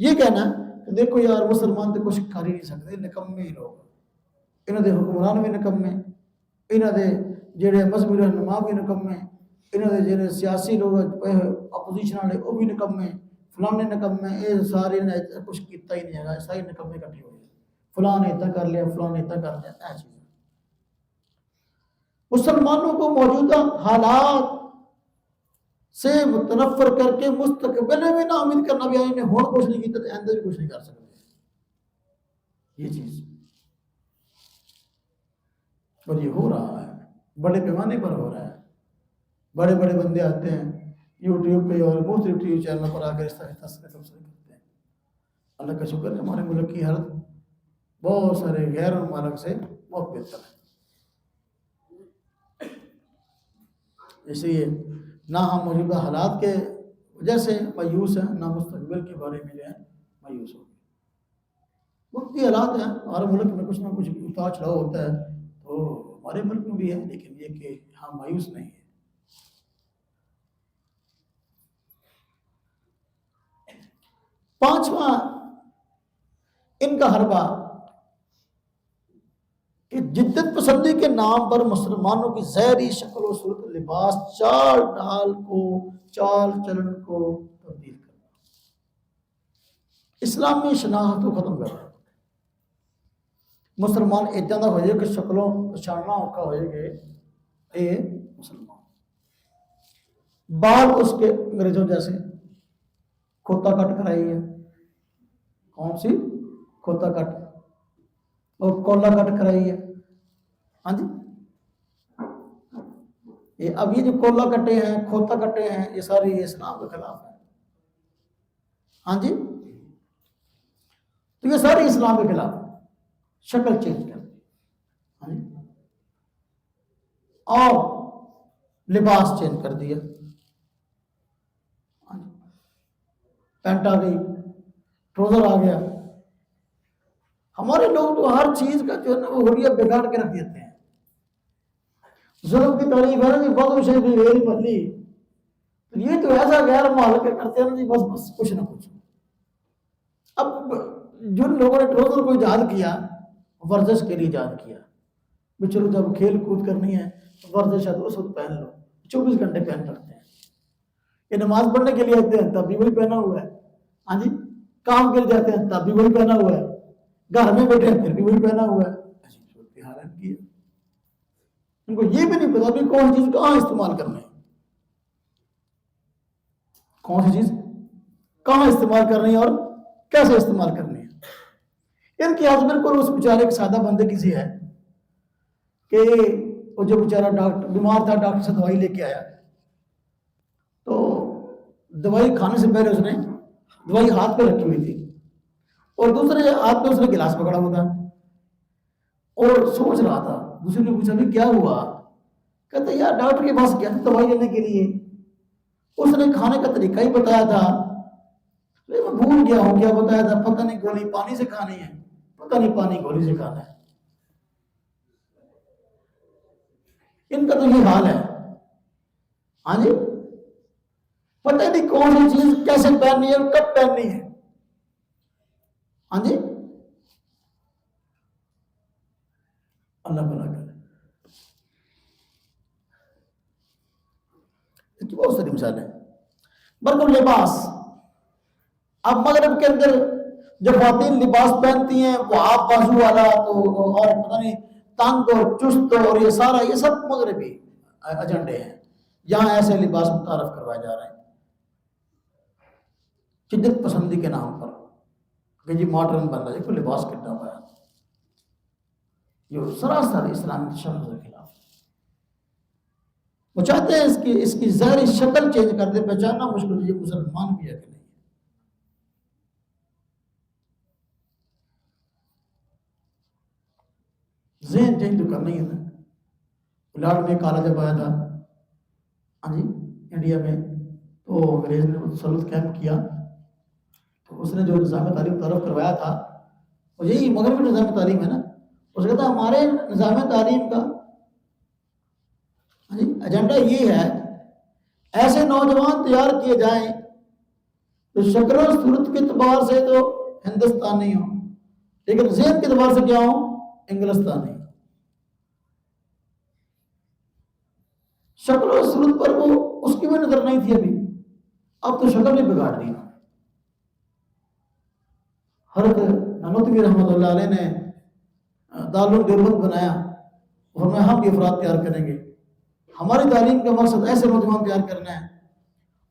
یہ کہنا کہ دیکھو یار مسلمان تو کچھ کر ہی نہیں سکتے، نکمے ہی لوگ، انہوں دے حکمران بھی نکمے، انہوں دے جڑے مذہبی رہنما بھی نکمے، انہوں دے جڑے سیاسی لوگ اپوزیشن والے وہ بھی نکمے، فلانے نکمے، یہ سارے نے کچھ کیتا ہی نہیں ہے، سارے نکمے کٹھے ہوئے، فلاں نے اتنا کر لیا، فلاں نے اتنا کر لیا. ایسی مسلمانوں کو موجودہ حالات سے متنفر کر کے مستقبل میں نا امید کرنا بھی انہیں ہون کچھ نہیں کیتا تو آئندہ بھی کچھ نہیں کر سکتے. یہ چیز اور یہ ہو رہا ہے، بڑے پیمانے پر ہو رہا ہے. بڑے بڑے بندے آتے ہیں یوٹیوب پہ اور مختلف ٹی وی چینلوں پر آ کر اس طرح تذکرے کرتے ہیں. اللہ کا شکر ہے ہمارے ملک کی حالت بہت سارے غیر ممالک سے بہت بہتر ہے. اس لیے نہ ہم موجودہ حالات کے وجہ سے مایوس ہیں، نہ مستقبل کے بارے میں جو ہے مایوس ہو گئے. وقتی حالات ہیں، ہمارے ملک میں کچھ نہ کچھ اتار چڑھاؤ ہوتا ہے، تو ہمارے ملک میں بھی ہے، لیکن یہ کہ ہم مایوس نہیں ہیں. پانچواں ان کا حربہ کہ جدت پسندی کے نام پر مسلمانوں کی ظاہری شکل و صورت، لباس، چال چلن کو تبدیل کرنا، اسلامی شناخت کو ختم کرنا. مسلمان اتنا دا ہوئے کہ شکلوں پچھاننا اوکھا ہوئے گے اے مسلمان. بال اس کے انگریزوں جیسے کھوتا کٹ کرائی ہے، کون سی کھوتا کٹ، اور کولا کٹ کرائی ہے. ہاں جی اب یہ جو کولا کٹے ہیں، کھوتا کٹے ہیں، یہ ساری اسلام کے خلاف ہے. ہاں جی تو یہ ساری اسلام کے خلاف ہے. شکل چینج کر دی، ہاں جی، اور لباس چینج کر دیا. ہاں جی پینٹ آ گئی، ٹروزر آ گیا. ہمارے لوگ تو ہر چیز کا جو ہے نا وہ حریت بگاڑ کے رکھ دیتے ہیں. ظلم کی تعریف ہے نا جی، بدو شے بھی غیر ملی، یہ تو ایسا غیر مال کے کرتے ہیں نا جی، بس کچھ نہ کچھ. اب جن لوگوں نے ٹروزر کو ایجاد کیا ورزش کے لیے ایجاد کیا، بھی چلو جب کھیل کود کرنی ہے ورزش ہے تو اس وقت پہن لو، 24 گھنٹے پہن رکھتے ہیں. یہ نماز پڑھنے کے لیے آتے ہیں تب بھی وہی پہنا ہوا ہے. ہاں جی کام کے لیے جاتے ہیں تب بھی وہی پہنا ہوا ہے، گھر میں بیٹھے ہیں پھر بھی وہی پہنا ہوا ہے. حالت کی ان کو یہ بھی نہیں پتا بھی کون چیز کہاں استعمال کرنا ہے، کون سی چیز کہاں استعمال کرنی ہے اور کیسے استعمال کرنی ہے. ان کی حالت بالکل اس بیچارے ایک سادہ بندے کی سی ہے کہ وہ جو بیچارہ ڈاکٹر بیمار تھا، ڈاکٹر سے دوائی لے کے آیا، تو دوائی کھانے سے پہلے اس نے دوائی ہاتھ پہ رکھی ہوئی تھی اور دوسرے ہاتھ پہ اس نے گلاس پکڑا ہوا تھا اور سوچ رہا تھا. دوسرے نے پوچھا بھی کیا ہوا؟ کہتا یار ڈاکٹر کے پاس گیا تھا دوائی لینے کے لیے، اس نے کھانے کا طریقہ ہی بتایا تھا، میں بھول گیا ہوں کیا بتایا تھا، پتہ نہیں گولی پانی سے کھانی ہے، پتہ نہیں پانی گولی سے کھانا ہے. ان کا تو یہ حال ہے. ہاں جی، پتہ نہیں کون سی چیز کیسے پہننی ہے اور کب پہننی ہے. ہاں جی، اللہ بھلا کرے. اس کی بہت ساری مثالیں. برقع لباس، اب مغرب کے اندر جو خواتین لباس پہنتی ہیں وہ آپ بازو والا تو اور پتہ نہیں تنگ اور چست اور یہ سارا یہ سب مغربی ایجنڈے ہیں. یہاں ایسے لباس متعارف کروائے جا رہے ہیں شدت پسندی کے نام پر کہ جی ماڈرن بن رہا ہے. کوئی لباس کٹا ہوا ہے، یہ سراسر اسلامی شرط کے خلاف. وہ چاہتے ہیں اس کی ظاہری شکل چینج کر دے، پہچاننا مشکل ہے یہ مسلمان بھی ہے کہ نہیں. ذہن چینج تو کرنا ہی ہے نا. پلاٹ میں کالا جب آیا تھا ہاں جی انڈیا میں، تو انگریز نے تسلط قائم کیا، تو اس نے جو نظام تعلیم تعارف کروایا تھا وہ یہی مغربی نظام تعلیم ہے نا. اس کہتا ہمارے نظام تعلیم کا ہاں جی ایجنڈا یہ ہے ایسے نوجوان تیار کیے جائیں تو شکل و صورت کے اعتبار سے تو ہندوستانی ہوں لیکن ذہن کے اعتبار سے کیا ہوں، انگلستانی. شکل و صورت پر وہ اس کی بھی نظر نہیں تھی ابھی، اب تو شکل بھی بگاڑ دی. حضرت نانوتوی رحمۃ اللہ علیہ نے دارالعلوم دیوبند بنایا اور میں ہم بھی افراد تیار کریں گے. ہماری تعلیم کا مقصد ایسے نوجوان تیار کرنا ہے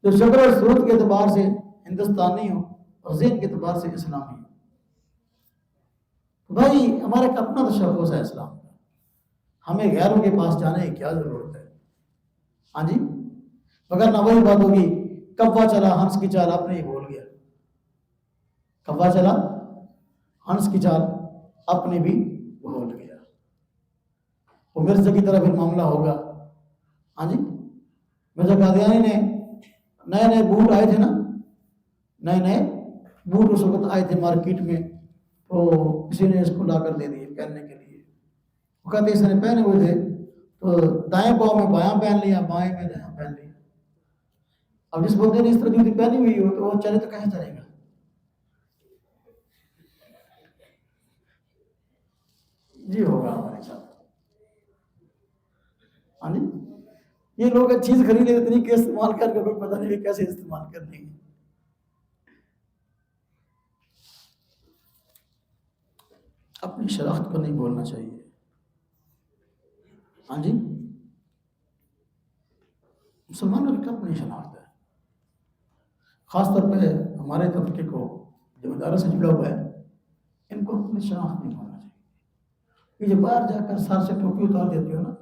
جو شکل اور صورت کے اعتبار سے ہندوستانی ہو اور ذہن کے اعتبار سے اسلامی ہو. بھائی ہمارا ایک اپنا تشخص ہے اسلام کا، ہمیں غیروں کے پاس جانے کی کیا ضرورت ہے. ہاں جی، مگر نہ وہی بات ہوگی کبا چلا ہنس کی چال، آپ نے یہ بول گیا. کبا چلا ہنس کی چال اپنے بھی بھول گیا. وہ مرزا کی طرح پھر معاملہ ہوگا. ہاں جی، مرزا قادیانی نے نئے نئے بوٹ آئے تھے نا، نئے نئے بوٹ اس وقت آئے تھے مارکیٹ میں، تو کسی نے اس کو لا کر دے دیے پہننے کے لیے. وہ کہتے اس نے پہنے ہوئے تھے تو دائیں پاؤں میں بایاں پہن لیا، بائیں میں دایاں پہن لیا. اب جس بندے نے اس طرح جوتی پہنی ہوئی ہو تو وہ چلے تو کہاں چلے گا. جی ہوگا ہمارے ساتھ. ہاں جی، یہ لوگ چیز خرید لیتے اتنی کہ استعمال کر کے کوئی پتہ نہیں کیسے استعمال کرنی ہے. اپنی شناخت کو نہیں بولنا چاہیے. ہاں جی، مسلمانوں کی اپنی شناخت ہے. خاص طور پہ ہمارے طبقے کو جو ادارے سے جڑا ہوا ہے ان کو اپنی شناخت نہیں بولنا چاہیے. یہ جو باہر جا کر سر سے ٹوپی اتار دیتے ہو نا،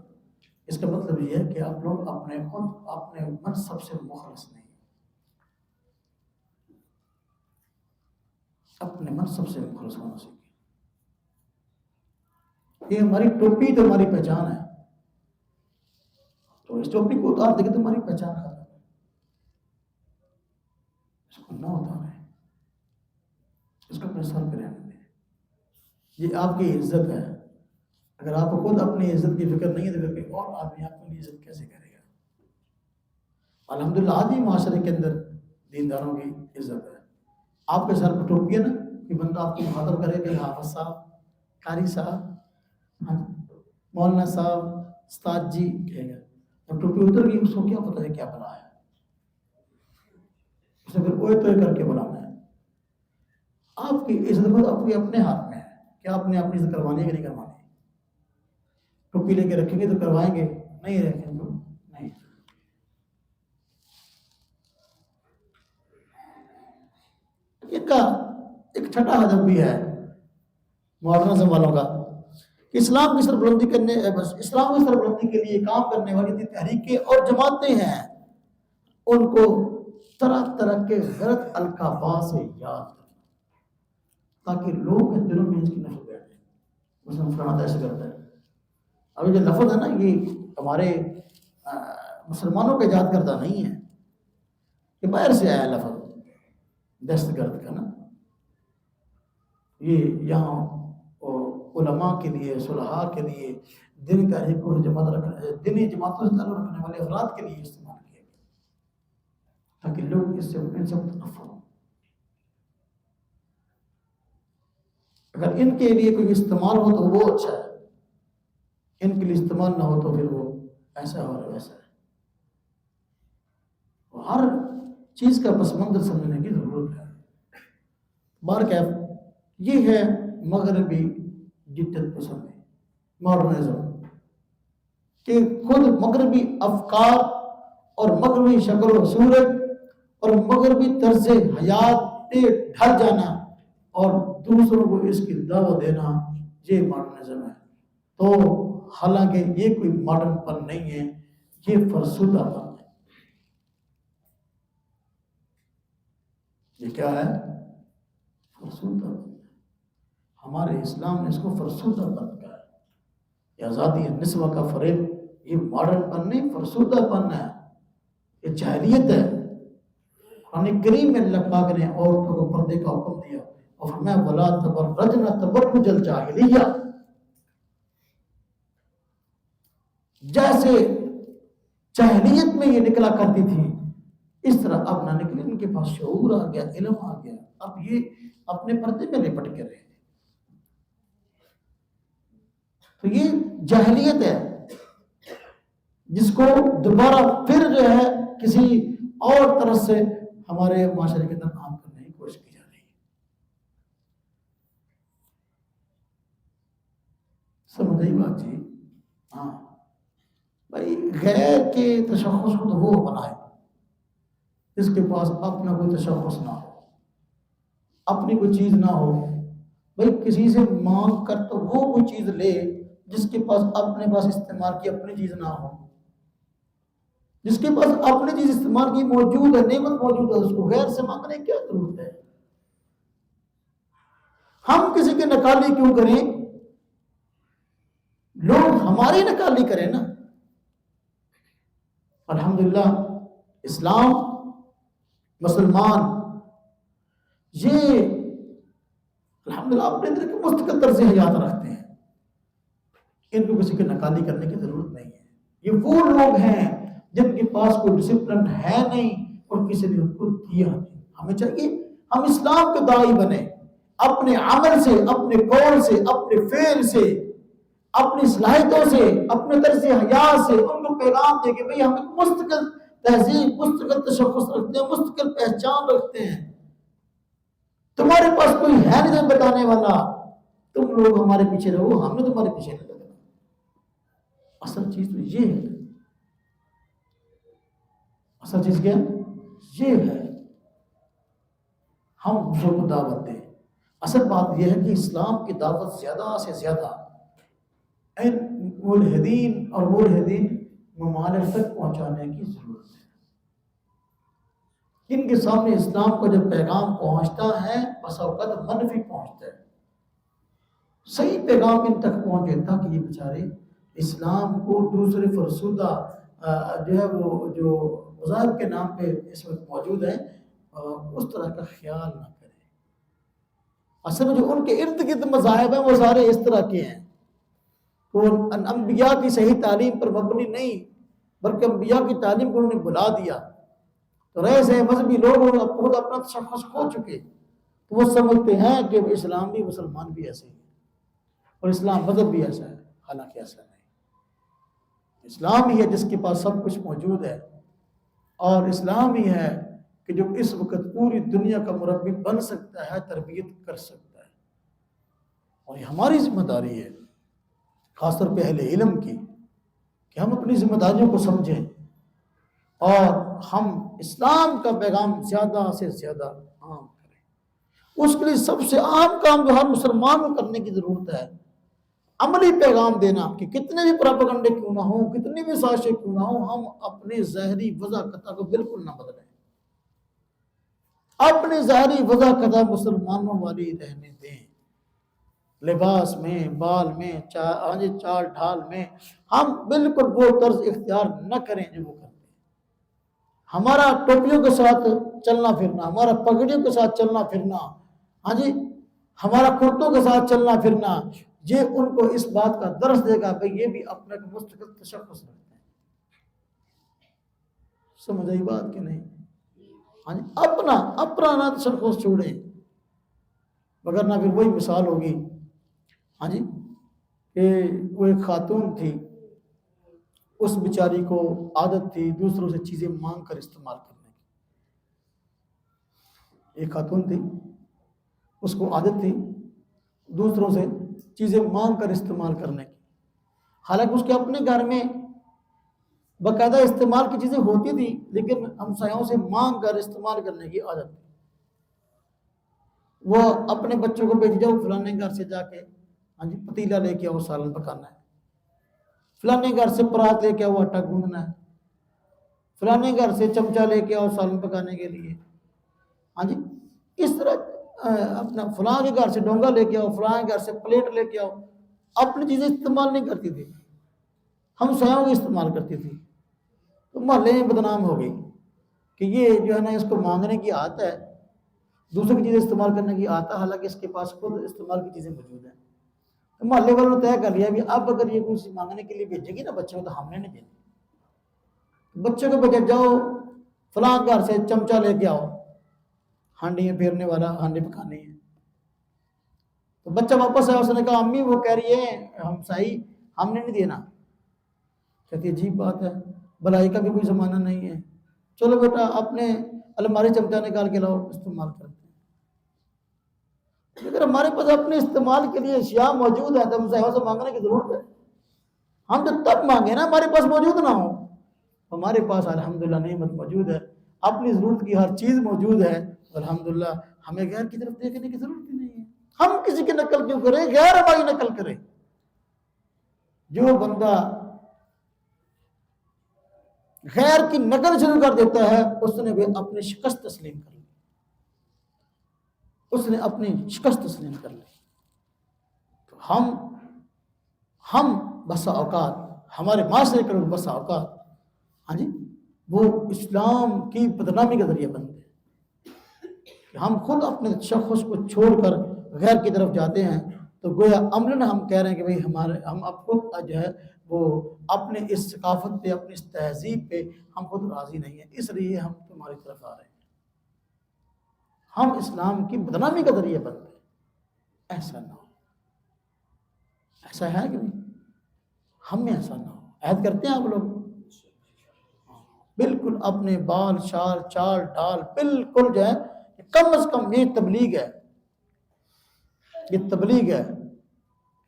اس کا مطلب یہ ہے کہ آپ لوگ اپنے خود اپنے منصب سے مخلص نہیں، اپنے منصب سے مخلص ہونا سیکھیں. یہ ہماری ٹوپی تو ہماری پہچان ہے، تو اس ٹوپی کو اتار دے گے تو ہماری پہچان ختم ہے. اس کو نہ اتاریں، اس کو اپنے سر پہ رہنے دیں. یہ آپ کی عزت ہے. اگر آپ کو خود اپنی عزت کی فکر نہیں ہے تو پھر اور آدمی آپ کی عزت کیسے کرے گا. الحمدللہ آج بھی معاشرے کے اندر دینداروں کی عزت ہے. آپ کے سر پہ ٹوپی ہے نا، کہ بندہ آپ کو مخاطب کرے کہ حافظ صاحب، قاری صاحب، مولانا صاحب، استاد جی کہے گا. اور ٹوپی اتر گئی اس کو کیا پتہ ہے کیا بنا ہے، اس نے پھر کوئی تو کر کے بلانا ہے. آپ کی عزت خود اپنے ہاتھ میں ہے کہ آپ نے اپنی عزت کروانی ہے کہ نہیں کروانی. ٹوپی لے کے رکھیں گے تو کروائیں گے، نہیں رکھیں گے نہیں. ایک چھٹا ہدف بھی ہے ماڈرنزم والوں کا کہ اسلام کی سربلندی اسلام کی سربلندی کے لیے کام کرنے والی جتنی تحریکیں اور جماعتیں ہیں ان کو طرح طرح کے غلط القابات سے یاد کریں تاکہ لوگ کے دلوں میں اس کی نفرت بیٹھے. مسلم فلانا ایسے کرتا ہے. ابھی جو لفظ ہے نا یہ ہمارے مسلمانوں کا ایجاد کردہ نہیں ہے، یہ باہر سے آیا لفظ دہشت گرد کا نا. یہ یہاں علماء کے لیے، صلحاء کے لیے، دینی تحریکوں سے دینی جماعتوں سے تعلق رکھنے والے افراد کے لیے استعمال کیا گیا. تاکہ لوگ ان سے متنفر ہوں۔ اگر ان کے لیے کوئی استعمال ہو تو وہ اچھا ہے، ان کے لیے استعمال نہ ہو تو پھر وہ ایسا اور ویسا ہے۔ ہر چیز کا پس منظر سمجھنے کی ضرورت ہے۔ بہرکیف یہ ہے مغربی جدت پسندی، ماڈرنزم، کہ خود مغربی افکار اور مغربی شکل و صورت اور مغربی طرز حیات پہ ڈھل جانا اور دوسروں کو اس کی دعوت دینا، یہ ماڈرنزم ہے۔ تو حالانکہ یہ کوئی ماڈرن پن نہیں ہے، یہ فرسودہ پن ہے۔ یہ کیا ہے؟ فرسودہ پن۔ ہمارے اسلام نے اس کو فرسودہ پن کہا ہے۔ یہ آزادی نسواں کا فریب، یہ ماڈرن پن نہیں، فرسودہ پن ہے، یہ جاہلیت ہے۔ قرآن کریم میں اللہ پاک نے عورتوں کو پردے کا حکم دیا اور فرمایا وَلَا تَبَرَّجْنَ تَبَرُّجَ الْجَاهِلِيَّةِ، جیسے جاہلیت میں یہ نکلا کرتی تھی اس طرح اب نہ نکلے۔ ان کے پاس شعور آ گیا، علم آ گیا، اب یہ اپنے پردے میں لپٹ کے رہے۔ تو یہ جاہلیت ہے جس کو دوبارہ پھر جو ہے کسی اور طرح سے ہمارے معاشرے کے اندر عام کرنے کی کوشش کی جا رہی ہے۔ سمجھ آئی بات جی؟ ہاں بھائی، غیر کے تشخص کو تو وہ بنائے جس کے پاس اپنا کوئی تشخص نہ ہو، اپنی کوئی چیز نہ ہو۔ بھائی کسی سے مانگ کر تو وہ کوئی چیز لے جس کے پاس اپنے پاس استعمال کی اپنی چیز نہ ہو۔ جس کے پاس اپنی چیز استعمال کی موجود ہے، نعمت موجود ہے، اس کو غیر سے مانگنے کی کیا ضرورت ہے؟ ہم کسی کی نکالی کیوں کریں؟ لوگ ہماری نکالی کریں نا۔ الحمدللہ اسلام، مسلمان یہ الحمدللہ اپنے اندر کی مستقل طرز حیات رکھتے ہیں، ان کو کسی کی نکالی کرنے کی ضرورت نہیں ہے۔ یہ وہ لوگ ہیں جن کے پاس کوئی ڈسپلن ہے نہیں اور کسی نے ان کو دیا نہیں۔ ہمیں چاہیے ہم اسلام کے داعی بنے، اپنے عمل سے، اپنے قول سے، اپنے فعل سے، اپنی صلاحیتوں سے، اپنے طرز حیات سے ان کو پیغام دے کہ بھئی ہم ایک مستقل تہذیب، مستقل تشخص رکھتے ہیں، مستقل پہچان رکھتے ہیں۔ تمہارے پاس کوئی ہے نہیں بتانے والا، تم لوگ ہمارے پیچھے رہو، ہم نے تمہارے پیچھے نہیں لگنا۔ اصل چیز تو یہ ہے، اصل چیز کیا یہ ہے، ہم دوسروں کو دعوت دیں۔ اصل بات یہ ہے کہ اسلام کی دعوت زیادہ سے زیادہ ان ملحدین اور ملحدین ممالک تک پہنچانے کی ضرورت ہے۔ ان کے سامنے اسلام کا جو پیغام پہنچتا ہے بس اوقات منفی پہنچتا ہے۔ صحیح پیغام ان تک پہنچے تاکہ یہ بیچارے اسلام کو دوسرے فرسودہ جو ہے وہ جو مذاہب کے نام پہ اس وقت موجود ہیں اس طرح کا خیال نہ کریں۔ اصل میں جو ان کے ارد گرد مذاہب ہیں وہ سارے اس طرح کے ہیں، وہ انبیاء کی صحیح تعلیم پر مبنی نہیں بلکہ انبیاء کی تعلیم کو انہوں نے بلا دیا۔ تو رئیس مذہبی لوگ خود اپنا تشخص کھو چکے، تو وہ سمجھتے ہیں کہ اسلام بھی مسلمان بھی ایسے ہی اور اسلام مذہب بھی ایسا ہے، حالانکہ ایسا نہیں۔ اسلام ہی ہے جس کے پاس سب کچھ موجود ہے، اور اسلام ہی ہے کہ جو اس وقت پوری دنیا کا مربی بن سکتا ہے، تربیت کر سکتا ہے۔ اور یہ ہماری ذمہ داری ہے، خاص طور پہ اہل علم کی، کہ ہم اپنی ذمہ داریوں کو سمجھیں اور ہم اسلام کا پیغام زیادہ سے زیادہ عام کریں۔ اس کے لیے سب سے عام کام جو ہر مسلمان کو کرنے کی ضرورت ہے عملی پیغام دینا، کہ کتنے بھی پروپیگنڈے کیوں نہ ہوں، کتنی بھی سازشیں کیوں نہ ہوں، ہم اپنی ظاہری وضع قطع کو بالکل نہ بدلیں، اپنی ظاہری وضع قطع مسلمانوں والی رہنے دیں، لباس میں، بال میں، چال ڈھال میں ہم بالکل وہ طرز اختیار نہ کریں جو وہ کرتے ہیں۔ ہمارا ٹوپیوں کے ساتھ چلنا پھرنا، ہمارا پگڑیوں کے ساتھ چلنا پھرنا، ہاں جی، ہمارا کرتوں کے ساتھ چلنا پھرنا، یہ ان کو اس بات کا درس دے گا کہ یہ بھی اپنا مستقل تشخص رکھتے ہیں۔ سمجھ آئی بات کہ نہیں؟ ہاں جی اپنا نہ تشخص چھوڑیں، مگر نہ پھر وہی مثال ہوگی ہاں جی کہ وہ ایک خاتون تھی، اس بیچاری کو عادت تھی دوسروں سے چیزیں مانگ کر استعمال کرنے کی۔ ایک خاتون تھی، اس کو عادت تھی دوسروں سے چیزیں مانگ کر استعمال کرنے کی، حالانکہ اس کے اپنے گھر میں باقاعدہ استعمال کی چیزیں ہوتی تھی، لیکن ہمسایوں سے مانگ کر استعمال کرنے کی عادت تھی۔ وہ اپنے بچوں کو بھیج جاؤ فلانے گھر سے جا کے ہاں جی پتیلا لے کے آؤ سالن پکانا ہے، فلانے گھر سے پرات لے کے آؤ آٹا گوندنا ہے، فلانے گھر سے چمچہ لے کے آؤ سالن پکانے کے لیے ہاں جی، اس طرح اپنا فلاں کے گھر سے ڈونگا لے کے آؤ، فلاں کے گھر سے پلیٹ لے کے آؤ، اپنی چیزیں استعمال نہیں کرتی تھی، ہمسایوں کی استعمال کرتی تھی، تو محلے میں بدنام ہو گئی کہ یہ جو ہے نا اس کو مانگنے کی عادت ہے، دوسروں کی چیزیں استعمال کرنے کی عادت ہے، حالانکہ اس کے پاس خود استعمال کی چیزیں موجود ہیں۔ تو محلے والوں نے طے کر لیا بھی اب اگر یہ کچھ مانگنے کے لیے بھیجے گی نا بچوں کو تو ہم نے نہیں دینا، بچوں کو بھیجا جاؤ فلاں گھر سے چمچہ لے کے آؤ، ہانڈیاں پھیرنے والا ہانڈی پکانی ہے۔ تو بچہ واپس آیا، اس نے کہا امی وہ کہہ رہی ہے ہمسائی ہم نے نہیں دینا، کہتی ہے عجیب بات ہے، بھلائی کا بھی کوئی زمانہ نہیں ہے، چلو بیٹا اپنے الماری چمچہ نکال کے لاؤ استعمال کرتے ہیں۔ اگر ہمارے پاس اپنے استعمال کے لیے اشیاء موجود ہیں تو ہمسایوں سے مانگنے کی ضرورت ہے؟ ہم تو تب مانگے نا ہمارے پاس موجود نہ ہو، ہمارے پاس الحمدللہ نعمت موجود ہے، اپنی ضرورت کی ہر چیز موجود ہے، الحمدللہ ہمیں غیر کی طرف دیکھنے کی ضرورت ہی نہیں ہے۔ ہم کسی کی نقل کیوں کریں، غیر ہماری نقل کرے۔ جو بندہ غیر کی نقل شروع کر دیتا ہے اس نے بھی اپنی شکست تسلیم کر لی، اس نے اپنی شکست تسلیم کر لی۔ تو ہم بسا اوقات ہمارے معاشرے کے لوگ بسا اوقات ہاں جی وہ اسلام کی بدنامی کا ذریعہ بنتے ہیں کہ ہم خود اپنے تشخص کو چھوڑ کر غیر کی طرف جاتے ہیں، تو گویا عملاً ہم کہہ رہے ہیں کہ بھئی ہم اب خود جو ہے وہ اپنے اس ثقافت پہ اپنی اس تہذیب پہ ہم خود راضی نہیں ہیں، اس لیے ہم تمہاری طرف آ رہے ہیں، ہم اسلام کی بدنامی کا ذریعہ بنتے ہیں۔ ایسا نہ ہو، ایسا ہے کہ نہیں، ہم میں ایسا نہ ہو، عہد کرتے ہیں آپ لوگ بالکل اپنے بال شال چال ڈال بالکل جو ہے کم از کم یہ تبلیغ ہے، یہ تبلیغ ہے۔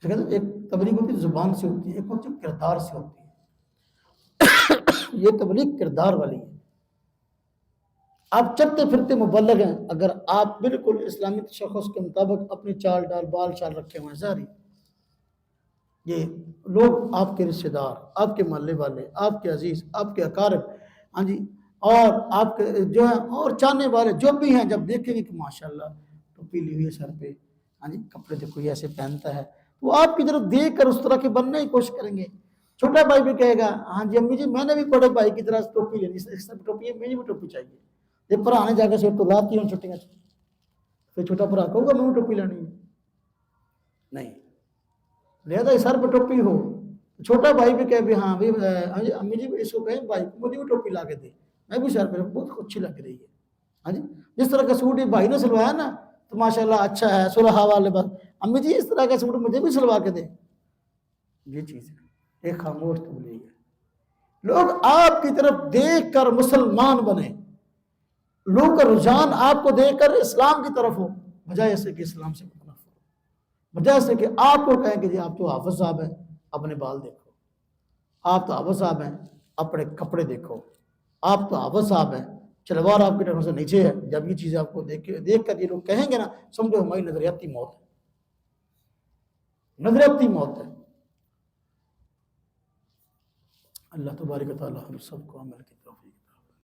ایک تبلیغ ہوتی ہے زبان سے ہوتی ہے، ایک ہوتی ہے کردار سے ہوتی ہے، یہ تبلیغ کردار والی ہے۔ آپ چلتے پھرتے مبلغ ہیں اگر آپ بالکل اسلامی تشخص کے مطابق اپنی چال ڈال بال چال رکھے ہوئے ہیں، ظاہری یہ لوگ آپ کے رشتے دار، آپ کے محلے والے، آپ کے عزیز، آپ کے اقارب ہاں جی اور آپ کے جو ہیں اور چاہنے والے جو بھی ہیں، جب دیکھیں گے کہ ماشاءاللہ ٹوپی لی ہوئی ہے سر پہ ہاں جی کپڑے تو کوئی ایسے پہنتا ہے، وہ آپ کی طرف دیکھ کر اس طرح کے بننے کی کوشش کریں گے۔ چھوٹا بھائی بھی کہے گا ہاں جی امی جی میں نے بھی بڑے بھائی کی طرح ٹوپی لینی، اس طرح ٹوپی ہے مجھے بھی ٹوپی چاہیے، یہ پرانے جا کے سے تو لاتی ہوں چھٹیاں، پھر چھوٹا بھرا کہوں گا میں بھی ٹوپی لینی ہے، نہیں لہذا سر پہ ٹوپی ہو، چھوٹا بھائی بھی کہے بھی ہاں بھی امی جی اس کو کہیں بھائی کو مجھے بھی ٹوپی لا کے دے، میں بھی سر پہ بہت اچھی لگ رہی ہے ہاں جی، جس طرح کا سوٹ یہ بھائی نے سلوایا نا تو ماشاءاللہ اچھا ہے سلحا والے بات، امی جی اس طرح کا سوٹ مجھے بھی سلوا کے دے، یہ چیز ہے ایک خاموش تبلیغ ہے۔ لوگ آپ کی طرف دیکھ کر مسلمان بنے، لوگ کا رجحان آپ کو دیکھ کر اسلام کی طرف ہو، بجائے سے کہ اسلام سے مختلف ہو، بجائے سے کہ آپ کو کہیں کہ جی آپ تو حافظ صاحب ہیں اپنے بال دیکھو، آپ تو حافظ صاحب ہیں اپنے کپڑے دیکھو، آپ تو حافظ صاحب ہیں شلوار آپ کی طرف سے نیچے ہے، جب یہ چیزیں آپ کو دیکھ کر یہ لوگ کہیں گے نا سمجھو ہماری نظریاتی موت ہے، نظریاتی موت ہے۔ اللہ تبارک و تعالی ہم سب کو عمل کی توفیق